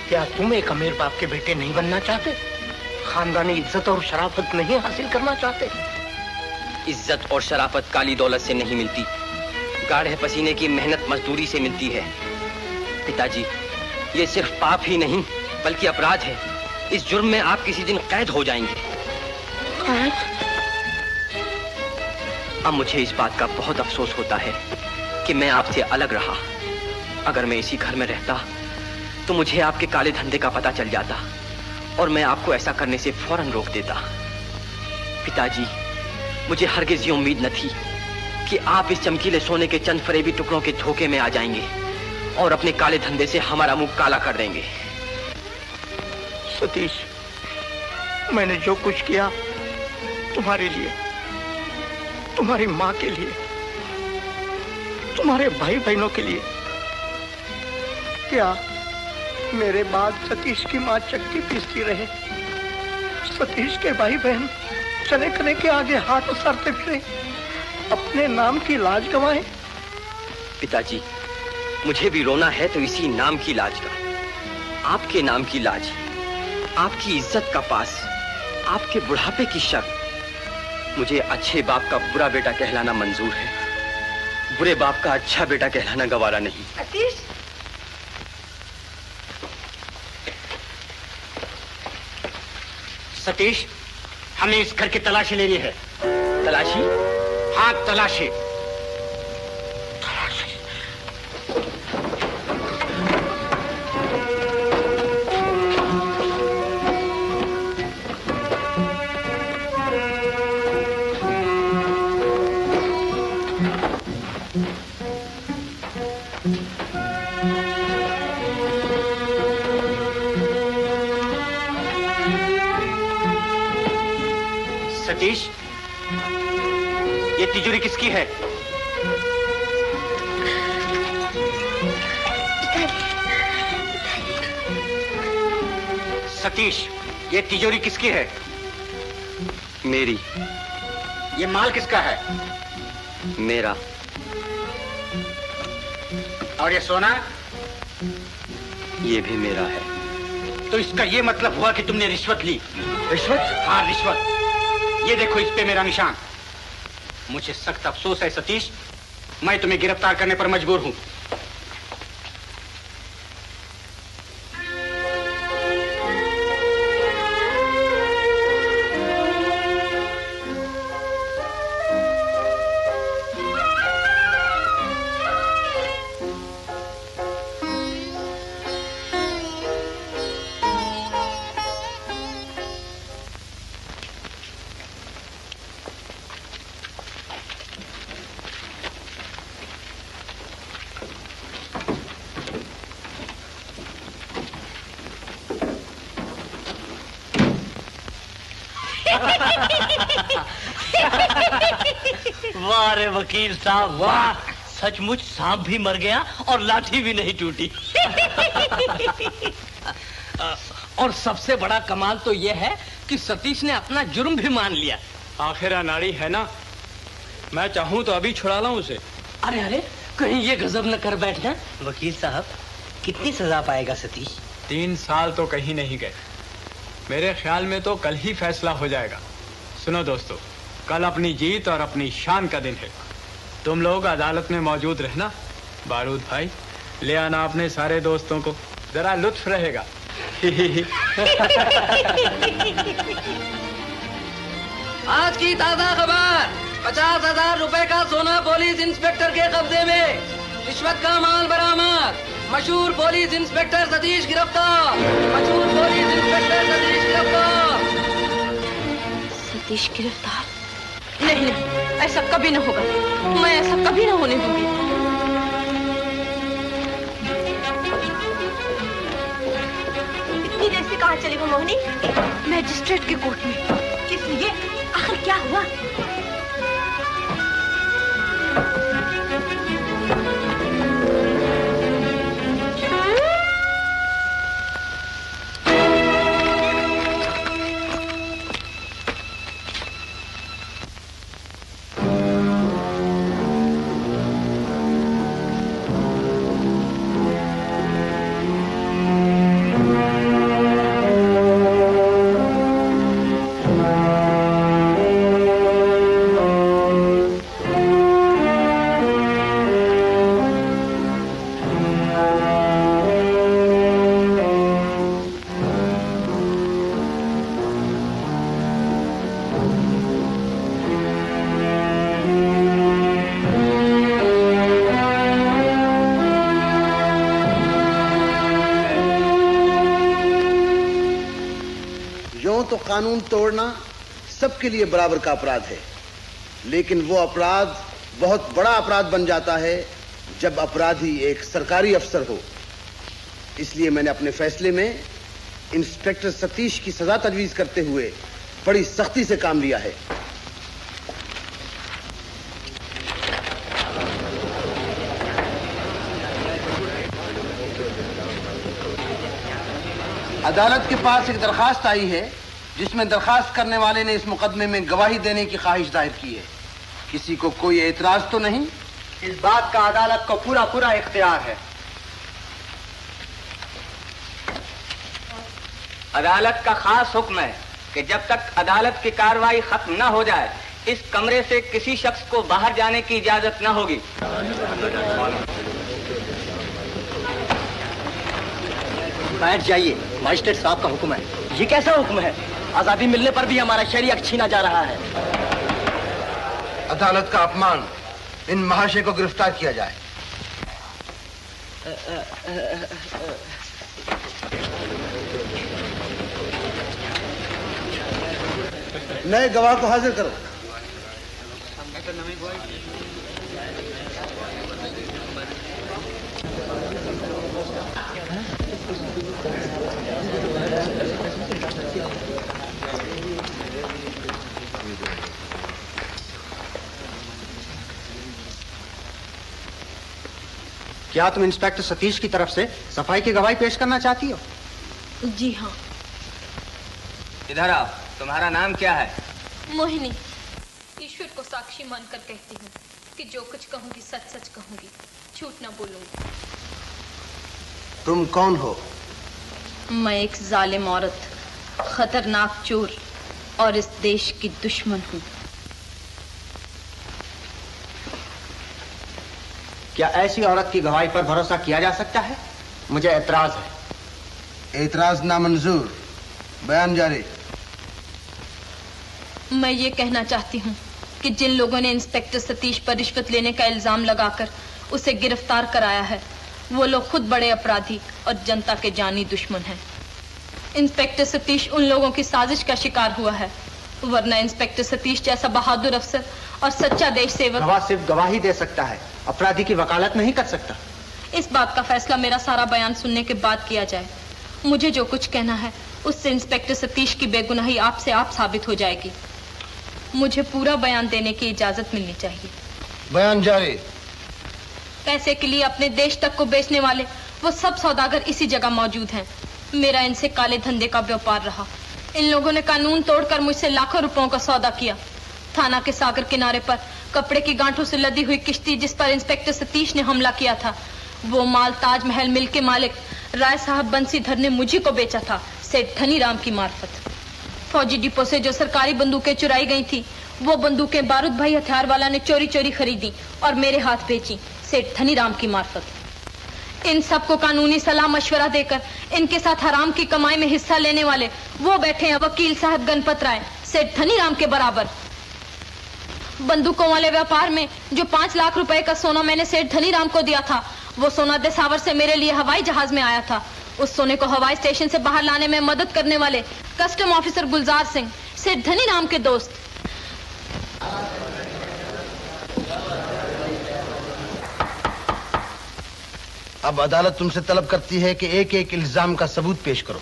क्या तुम एक अमीर बाप के बेटे नहीं बनना चाहते? खानदानी इज्जत और शराफत नहीं हासिल करना चाहते? इज्जत और शराफत काली दौलत से नहीं मिलती, गाढ़े पसीने की मेहनत मजदूरी से मिलती है। पिताजी, ये सिर्फ पाप ही नहीं बल्कि अपराध है। इस जुर्म में आप किसी दिन कैद हो जाएंगे। अब मुझे इस बात का बहुत अफसोस होता है कि मैं आपसे अलग रहा। अगर मैं इसी घर में रहता तो मुझे आपके काले धंधे का पता चल जाता और मैं आपको ऐसा करने से फौरन रोक देता। पिताजी, मुझे हरगिज़ ये उम्मीद न थी कि आप इस चमकीले सोने के चंद फरेबी टुकड़ों के धोखे में आ जाएंगे और अपने काले धंधे से हमारा मुंह काला कर देंगे। सतीश, मैंने जो कुछ किया तुम्हारे लिए, तुम्हारी माँ के लिए, तुम्हारे भाई बहनों के लिए। क्या मेरे बाद सतीश की माँ चक्की पीसती रहे? सतीश के भाई बहन चने कने के आगे हाथ उसारते फिरे, अपने नाम की लाज गंवाए? पिताजी, मुझे भी रोना है तो इसी नाम की लाज का। आपके नाम की लाज, आपकी इज्जत का पास, आपके बुढ़ापे की शर्म। मुझे अच्छे बाप का बुरा बेटा कहलाना मंजूर है, बुरे बाप का अच्छा बेटा कहलाना गवारा नहीं। सतीश, सतीश, हमें इस घर की तलाशी लेनी है। तलाशी? हाँ, तलाशी। सतीश, ये तिजोरी किसकी है? सतीश, ये तिजोरी किसकी है? मेरी। ये माल किसका है? मेरा। और ये सोना? ये भी मेरा है। तो इसका ये मतलब हुआ कि तुमने रिश्वत ली। रिश्वत? हाँ, रिश्वत। ये देखो, इस पे मेरा निशान। मुझे सख्त अफसोस है सतीश, मैं तुम्हें गिरफ्तार करने पर मजबूर हूं। वाह रे वकील साहब वाह, सचमुच सांप भी मर गया और लाठी भी नहीं टूटी। और सबसे बड़ा कमाल तो यह है कि सतीश ने अपना जुर्म भी मान लिया। आखिर अनाड़ी है ना, मैं चाहूं तो अभी छुड़ा लाऊं उसे। अरे अरे, कहीं ये गजब न कर बैठना। वकील साहब, कितनी सजा पाएगा सतीश? 3 साल तो कहीं नहीं गए। मेरे ख्याल में तो कल ही फैसला हो जाएगा। सुनो दोस्तों, कल अपनी जीत और अपनी शान का दिन है। तुम लोग अदालत में मौजूद रहना। बारूद भाई, ले आना अपने सारे दोस्तों को, जरा लुत्फ रहेगा। आज की ताजा खबर, 50,000 रुपए का सोना पुलिस इंस्पेक्टर के कब्जे में, रिश्वत का माल बरामद, मशहूर पुलिस इंस्पेक्टर सतीश गिरफ्तार, मशहूर पुलिस इंस्पेक्टर सतीश गिरफ्तार। सतीश गिरफ्तार? नहीं नहीं, ऐसा कभी न होगा, मैं ऐसा कभी न होने दूंगी। इतनी देर से कहाँ चली हो मोहिनी? मैजिस्ट्रेट के कोर्ट में। किस लिए? आखिर क्या हुआ? कानून तोड़ना सबके लिए बराबर का अपराध है, लेकिन वो अपराध बहुत बड़ा अपराध बन जाता है जब अपराधी एक सरकारी अफसर हो। इसलिए मैंने अपने फैसले में इंस्पेक्टर सतीश की सजा तजवीज करते हुए बड़ी सख्ती से काम लिया है। अदालत के पास एक दरखास्त आई है जिसमें दरखास्त करने वाले ने इस मुकदमे में गवाही देने की ख्वाहिश जाहिर की है। किसी को कोई एतराज तो नहीं? इस बात का अदालत को पूरा पूरा इख्तियार है। अदालत का खास हुक्म है कि जब तक अदालत की कार्रवाई खत्म न हो जाए इस कमरे से किसी शख्स को बाहर जाने की इजाजत न होगी। बैठ जाइए, मजिस्ट्रेट साहब का हुक्म है। ये कैसा हुक्म है? आजादी मिलने पर भी हमारा शहरी हक छीना जा रहा है। अदालत का अपमान, इन महाशय को गिरफ्तार किया जाए। नए गवाह को हाजिर करो। क्या तुम इंस्पेक्टर सतीश की तरफ से सफाई की गवाही पेश करना चाहती हो? जी हाँ। इधर आओ, तुम्हारा नाम क्या है? मोहिनी। ईश्वर को साक्षी मानकर कहती हूँ कि जो कुछ कहूंगी सच सच कहूंगी, झूठ न बोलूंगी। तुम कौन हो? मैं एक जालिम औरत, खतरनाक चोर और इस देश की दुश्मन हूँ। क्या ऐसी औरत की गवाही पर भरोसा किया जा सकता है? मुझे एतराज है। एतराज नामंजूर। बयान जारी। मैं ये कहना चाहती हूँ कि जिन लोगों ने इंस्पेक्टर सतीश पर रिश्वत लेने का इल्जाम लगाकर उसे गिरफ्तार कराया है वो लोग खुद बड़े अपराधी और जनता के जानी दुश्मन हैं। इंस्पेक्टर सतीश उन लोगों की साजिश का शिकार हुआ है, वरना इंस्पेक्टर सतीश जैसा बहादुर अफसर और सच्चा देश सेवक गवाह सिर्फ गवाही दे सकता है, अपराधी की वकालत नहीं कर सकता। इस बात का फैसला मेरा सारा बयान सुनने के बाद किया जाए मुझे जो कुछ कहना है उससे इंस्पेक्टर सतीश की बेगुनाही आपसे आप साबित हो जाएगी। मुझे पूरा बयान देने की इजाजत मिलनी चाहिए। बयान जारी। पैसे के लिए अपने देश तक को बेचने वाले वो सब सौदागर इसी जगह मौजूद हैं। मेरा इनसे काले धंधे का व्यापार रहा। इन लोगों ने कानून तोड़कर मुझसे लाखों रुपयों का सौदा किया। थाना के सागर किनारे पर कपड़े की गांठों से लदी हुई किश्ती जिस पर इंस्पेक्टर सतीश ने हमला किया था, वो माल ताजमहल मिल के मालिक राय साहब बंसीधर ने मुझे को बेचा था, सेठ धनीराम की मार्फत। फौजी डिपो से जो सरकारी बंदूकें चुराई गई थी, वो बंदूकें बारूद भाई हथियार वाला ने चोरी चोरी खरीदी और मेरे हाथ बेची, सेठ धनीराम की मार्फत। इन सबको कानूनी सलाह मशवरा देकर इनके साथ हराम की कमाई में हिस्सा लेने वाले वो बैठे हैं वकील साहब गणपत राय, सेठ धनीराम के बराबर। बंदूकों वाले व्यापार में जो 5 लाख रुपए का सोना मैंने सेठ धनीराम को दिया था, वो सोना देसावर से मेरे लिए हवाई जहाज में आया था। उस सोने को हवाई स्टेशन से बाहर लाने में मदद करने वाले कस्टम ऑफिसर गुलजार सिंह, सेठ धनीराम के दोस्त। अब अदालत तुमसे तलब करती है कि एक एक इल्जाम का सबूत पेश करो,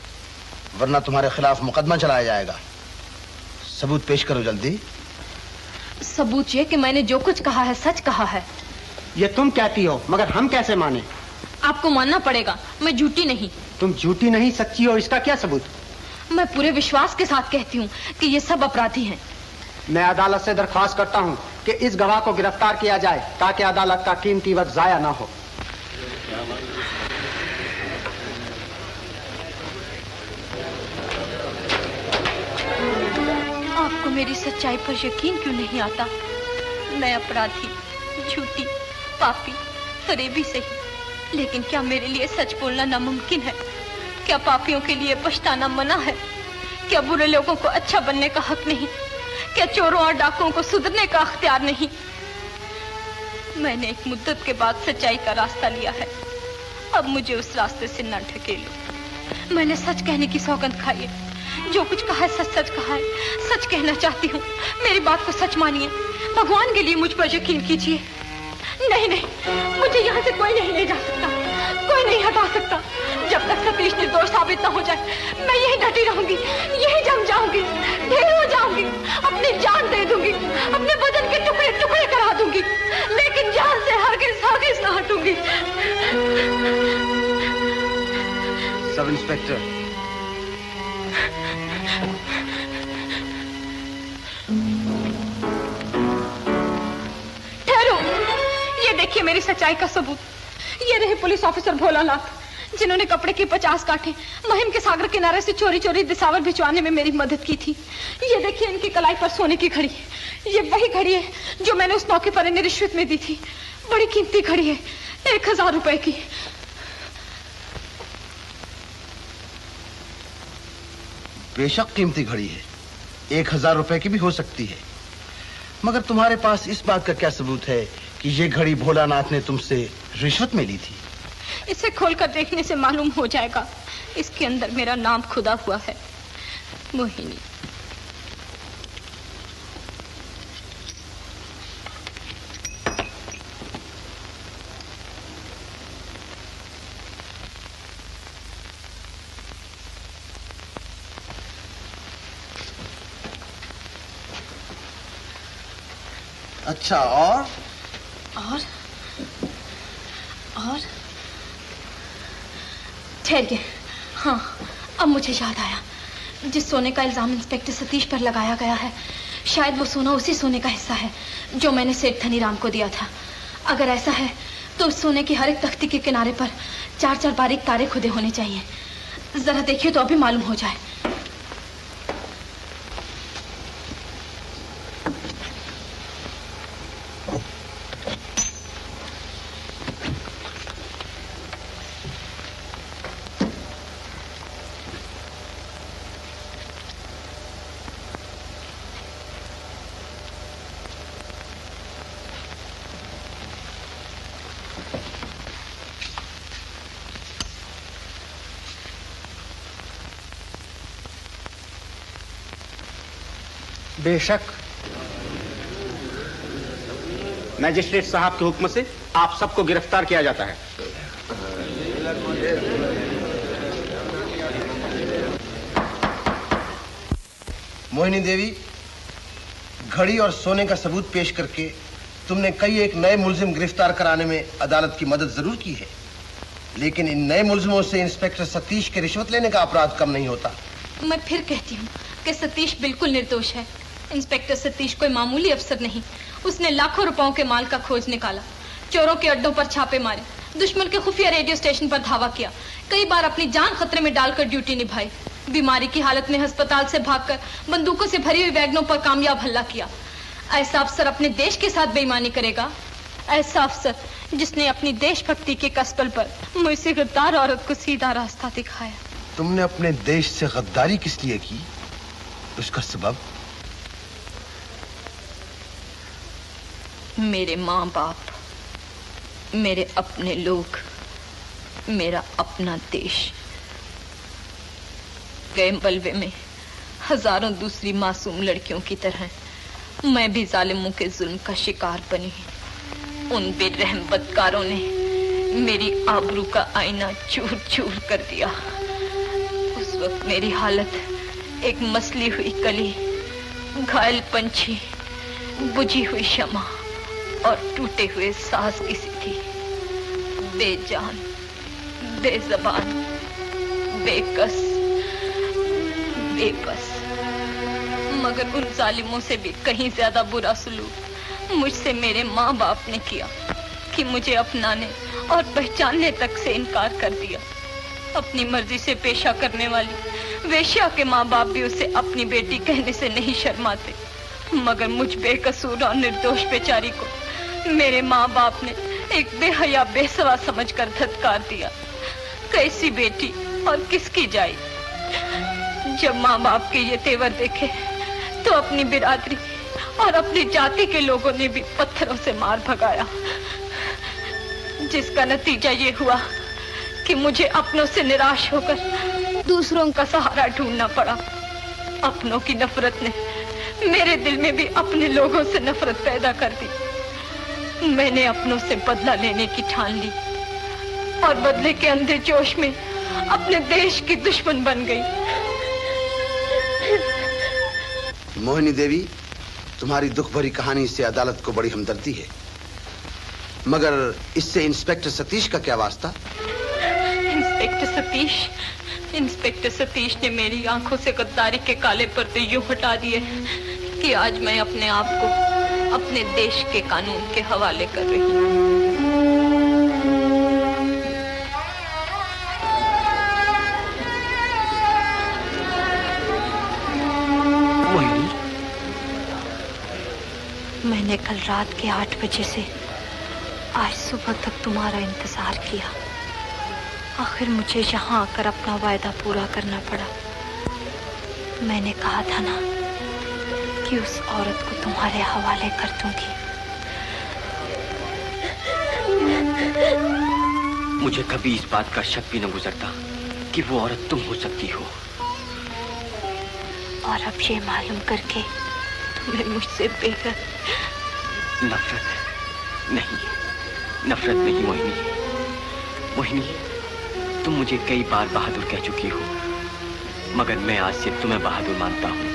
वरना तुम्हारे खिलाफ मुकदमा चलाया जाएगा। सबूत पेश करो जल्दी। सबूत ये कि मैंने जो कुछ कहा है सच कहा है। ये तुम कहती हो, मगर हम कैसे माने? आपको मानना पड़ेगा, मैं झूठी नहीं। तुम झूठी नहीं सच्ची हो, इसका क्या सबूत? मैं पूरे विश्वास के साथ कहती हूँ कि ये सब अपराधी हैं। मैं अदालत से दरख्वास्त करता हूँ कि इस गवाह को गिरफ्तार किया जाए ताकि अदालत का कीमती वक्त जाया ना हो। आपको मेरी सच्चाई पर यकीन क्यों नहीं आता? मैं अपराधी, झूठी, पापी, फरेबी सही, लेकिन क्या मेरे लिए सच बोलना नामुमकिन है? क्या पापियों के लिए पछताना मना है? क्या बुरे लोगों को अच्छा बनने का हक नहीं? क्या चोरों और डाकुओं को सुधरने का अख्तियार नहीं? मैंने एक मुद्दत के बाद सच्चाई का रास्ता लिया है, अब मुझे उस रास्ते से न ढकेलो। मैंने सच कहने की सौगंध खाई है, जो कुछ कहा है सच सच कहा है, सच कहना चाहती हूँ। मेरी बात को सच मानिए, भगवान के लिए मुझ पर यकीन कीजिए। नहीं नहीं, मुझे यहाँ से कोई नहीं ले जा सकता, कोई नहीं हटा सकता। जब तक सतीश निर्दोष साबित न हो जाए, मैं यही डटी रहूंगी, यही जम जाऊंगी, ढेर हो जाऊंगी, अपनी जान दे दूंगी, अपने बदन के टुकड़े टुकड़े करा दूंगी, लेकिन जान से हरगिज़ न हटूंगी। सब इंस्पेक्टर, ठहरो, ये देखिए मेरी सच्चाई का सबूत। ये रहे पुलिस ऑफिसर भोलानाथ, जिन्होंने कपड़े के 50 कांटे महिम के सागर किनारे से चोरी चोरी दिसावर भिजवाने में मेरी मदद की थी। ये देखिए इनकी कलाई पर सोने की घड़ी, ये वही घड़ी है जो मैंने उस मौके पर इन्हें रिश्वत में दी थी। बड़ी कीमती घड़ी है, 1000 रुपए की। बेशक कीमती घड़ी है, 1000 रुपए की भी हो सकती है, मगर तुम्हारे पास इस बात का क्या सबूत है कि ये घड़ी भोलानाथ ने तुमसे रिश्वत में ली थी? इसे खोलकर देखने से मालूम हो जाएगा। इसके अंदर मेरा नाम खुदा हुआ है, मोहिनी। अच्छा, और ठहरिए। हाँ, अब मुझे याद आया, जिस सोने का इल्जाम इंस्पेक्टर सतीश पर लगाया गया है, शायद वो सोना उसी सोने का हिस्सा है जो मैंने सेठ धनीराम को दिया था। अगर ऐसा है तो उस सोने की हर एक तख्ती के किनारे पर 4-4 बारीक तारे खुदे होने चाहिए। जरा देखिए तो अभी मालूम हो जाए। बेशक मजिस्ट्रेट साहब के हुक्म से आप सबको गिरफ्तार किया जाता है। मोहिनी देवी, घड़ी और सोने का सबूत पेश करके तुमने कई एक नए मुलजिम गिरफ्तार कराने में अदालत की मदद जरूर की है, लेकिन इन नए मुलजिमों से इंस्पेक्टर सतीश के रिश्वत लेने का अपराध कम नहीं होता। मैं फिर कहती हूँ कि सतीश बिल्कुल निर्दोष है। इंस्पेक्टर सतीश कोई मामूली अफसर नहीं। उसने लाखों रुपयों के माल का खोज निकाला, चोरों के अड्डों पर छापे मारे, दुश्मन के खुफिया रेडियो स्टेशन पर धावा किया, कई बार अपनी जान खतरे में डालकर ड्यूटी निभाई, बीमारी की हालत में अस्पताल से भागकर बंदूकों से भरी हुई वैगनों पर कामयाब हमला किया। ऐसा अफसर अपने देश के साथ बेईमानी करेगा? ऐसा अफसर जिसने अपनी देशभक्ति के कसबल पर मुझसे गद्दार औरत को सीधा रास्ता दिखाया। तुमने अपने देश से गद्दारी किस लिए की? उसका सबब? मेरे माँ बाप, मेरे अपने लोग, मेरा अपना देश। गए बलवे में हजारों दूसरी मासूम लड़कियों की तरह मैं भी जालिमों के जुल्म का शिकार बनी। उन बेरहम बदकारों ने मेरी आबरू का आईना चूर चूर कर दिया। उस वक्त मेरी हालत एक मसली हुई कली, घायल पंछी, बुझी हुई शमा और टूटे हुए सांस की सी थी। बेजान, बेजबान, बेकस, बेबस। मगर उन जालिमों से भी कहीं ज्यादा बुरा सलूक मुझसे मेरे माँ बाप ने किया कि मुझे अपनाने और पहचानने तक से इनकार कर दिया। अपनी मर्जी से पेशा करने वाली वेश्या के माँ बाप भी उसे अपनी बेटी कहने से नहीं शर्माते, मगर मुझ बेकसूर और निर्दोष बेचारी को मेरे माँ बाप ने एक बेहया बेसवा समझकर धत्कार दिया। कैसी बेटी और किसकी जाई? जब माँ बाप के ये तेवर देखे तो अपनी बिरादरी और अपनी जाति के लोगों ने भी पत्थरों से मार भगाया, जिसका नतीजा ये हुआ कि मुझे अपनों से निराश होकर दूसरों का सहारा ढूंढना पड़ा। अपनों की नफरत ने मेरे दिल में भी अपने लोगों से नफरत पैदा कर दी। मैंने अपनों से बदला लेने की ठान ली और बदले के अंधे जोश में अपने देश की दुश्मन बन गई। मोहिनी देवी, तुम्हारी दुख भरी कहानी से अदालत को बड़ी हमदर्दी है, मगर इससे इंस्पेक्टर सतीश का क्या वास्ता? इंस्पेक्टर सतीश ने मेरी आंखों से गद्दारी के काले पर्दे यूं हटा दिए कि आज मैं अपने आप को अपने देश के कानून के हवाले कर रही हूँ। मैंने कल रात के 8 बजे से आज सुबह तक तुम्हारा इंतजार किया। आखिर मुझे यहाँ आकर अपना वायदा पूरा करना पड़ा। मैंने कहा था ना कि उस औरत को तुम्हारे हवाले कर दूंगी। मुझे कभी इस बात का शक भी न गुजरता कि वो औरत तुम हो सकती हो। और अब ये मालूम करके तुम्हें मुझसे बेहद नफरत नहीं मोहिनी। मोहिनी, तुम मुझे कई बार बहादुर कह चुकी हो, मगर मैं आज से तुम्हें बहादुर मानता हूँ,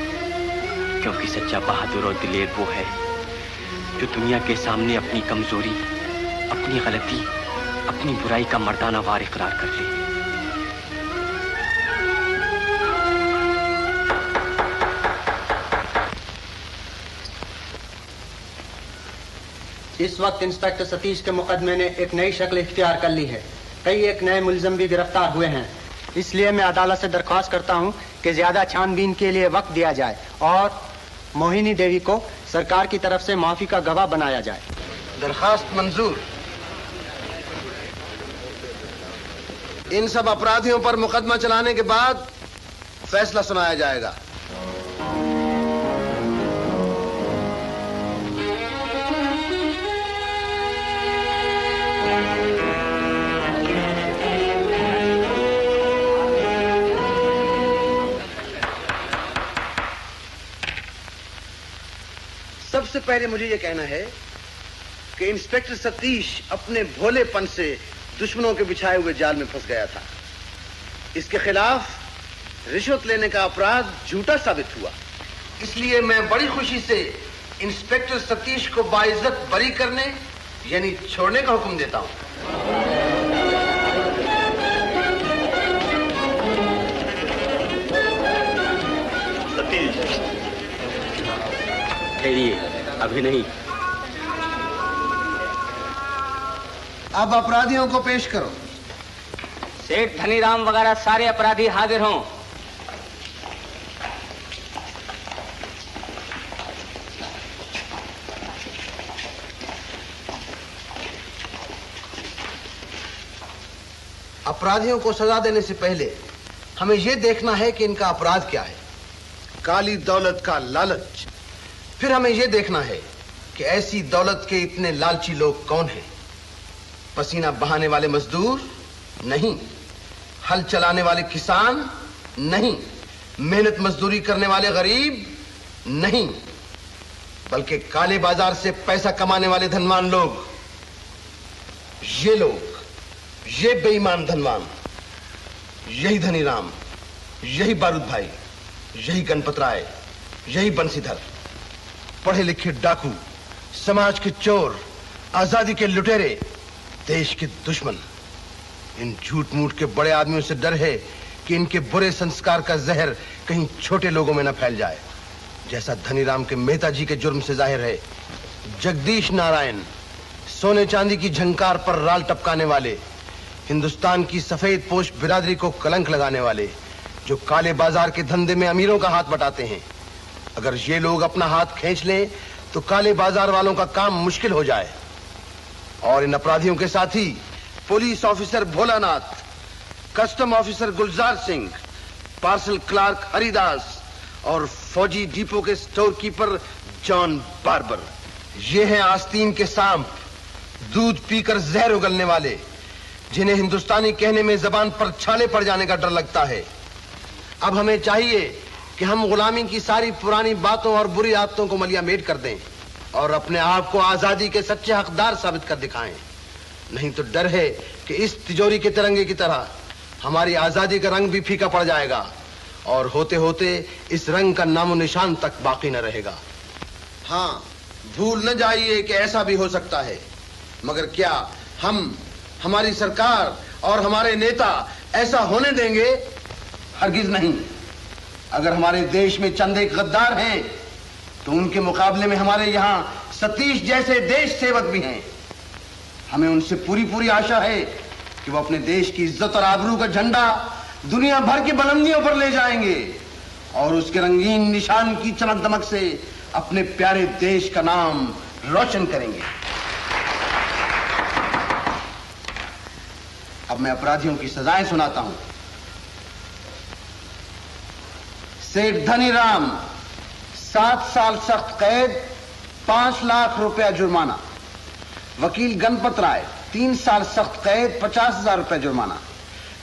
क्योंकि सच्चा बहादुर और दिलेर वो है जो दुनिया के सामने अपनी कमजोरी, अपनी गलती, अपनी बुराई का मर्दाना वार इकरार कर ले। इस वक्त इंस्पेक्टर सतीश के मुकदमे ने एक नई शक्ल इख्तियार कर ली है। कई एक नए मुलजिम भी गिरफ्तार हुए हैं। इसलिए मैं अदालत से दरख्वास्त करता हूं कि ज्यादा छानबीन के लिए वक्त दिया जाए और मोहिनी देवी को सरकार की तरफ से माफी का गवाह बनाया जाए। दरखास्त मंजूर। इन सब अपराधियों पर मुकदमा चलाने के बाद फैसला सुनाया जाएगा। सबसे पहले मुझे यह कहना है कि इंस्पेक्टर सतीश अपने भोलेपन से दुश्मनों के बिछाए हुए जाल में फंस गया था। इसके खिलाफ रिश्वत लेने का अपराध झूठा साबित हुआ। इसलिए मैं बड़ी खुशी से इंस्पेक्टर सतीश को बाइज्जत बरी करने यानी छोड़ने का हुक्म देता हूं। सतीश, ठहरिए, अभी नहीं। अब अपराधियों को पेश करो। सेठ धनीराम वगैरह सारे अपराधी हाजिर हों। अपराधियों को सजा देने से पहले हमें यह देखना है कि इनका अपराध क्या है। काली दौलत का लालच। फिर हमें यह देखना है कि ऐसी दौलत के इतने लालची लोग कौन हैं। पसीना बहाने वाले मजदूर नहीं, हल चलाने वाले किसान नहीं, मेहनत मजदूरी करने वाले गरीब नहीं, बल्कि काले बाजार से पैसा कमाने वाले धनवान लोग। ये लोग, ये बेईमान धनवान, यही धनीराम, यही बारूद भाई, यही गणपत राय, यही बंसीधर, पढ़े लिखे डाकू, समाज के चोर, आजादी के लुटेरे, देश के दुश्मन। इन झूठ मूठ के बड़े आदमियों से डर है कि इनके बुरे संस्कार का जहर कहीं छोटे लोगों में न फैल जाए, जैसा धनीराम के मेहता जी के जुर्म से जाहिर है। जगदीश नारायण, सोने चांदी की झंकार पर राल टपकाने वाले, हिंदुस्तान की सफेद पोश बिरादरी को कलंक लगाने वाले, जो काले बाजार के धंधे में अमीरों का हाथ बटाते हैं। अगर ये लोग अपना हाथ खींच लें तो काले बाजार वालों का काम मुश्किल हो जाए। और इन अपराधियों के साथ ही police officer Bholanath, custom officer Gulzar Singh, parcel clerk Haridas और फौजी डिपो के स्टोर कीपर जॉन बार्बर। ये हैं आस्तीन के सांप, दूध पीकर जहर उगलने वाले, जिन्हें हिंदुस्तानी कहने में जबान पर छाले पड़ जाने का डर लगता है। अब हमें चाहिए कि हम गुलामी की सारी पुरानी बातों और बुरी आदतों को मलियामेट कर दें और अपने आप को आजादी के सच्चे हकदार साबित कर दिखाएं। नहीं तो डर है कि इस तिजोरी के तिरंगे की तरह हमारी आजादी का रंग भी फीका पड़ जाएगा और होते होते इस रंग का नामो निशान तक बाकी न रहेगा। हाँ, भूल न जाइए कि ऐसा भी हो सकता है, मगर क्या हम, हमारी सरकार और हमारे नेता ऐसा होने देंगे? हरगिज नहीं। अगर हमारे देश में चंद एक गद्दार हैं तो उनके मुकाबले में हमारे यहां सतीश जैसे देश सेवक भी हैं। हमें उनसे पूरी पूरी आशा है कि वो अपने देश की इज्जत और आबरू का झंडा दुनिया भर की बुलंदियों पर ले जाएंगे और उसके रंगीन निशान की चमक दमक से अपने प्यारे देश का नाम रोशन करेंगे। अब मैं अपराधियों की सजाएं सुनाता हूं। सेठ धनीराम 7 साल सख्त कैद, 5 लाख रुपया जुर्माना। वकील गणपत राय 3 साल सख्त कैद, 50,000 रुपया जुर्माना।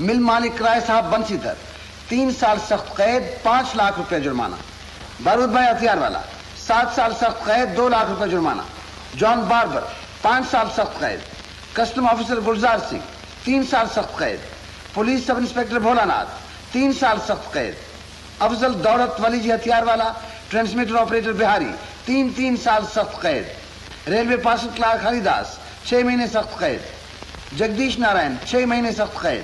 मिल मालिक राय साहब बंसीधर 3 साल सख्त कैद, 5 लाख रुपया जुर्माना। बारूद भाई हथियार वाला 7 साल सख्त कैद, 2 लाख रुपया जुर्माना। जॉन बार्बर 5 साल सख्त कैद। कस्टम ऑफिसर गुलजार सिंह 3 साल सख्त कैद। पुलिस सब इंस्पेक्टर भोलानाथ 3 साल सख्त कैद। अफजल दौलत वली जी हथियार वाला, ट्रांसमीटर ऑपरेटर बिहारी 3 साल सख्त कैद। रेलवे पार्सल क्लार्क हरिदास 6 महीने सख्त कैद। जगदीश नारायण 6 महीने सख्त कैद।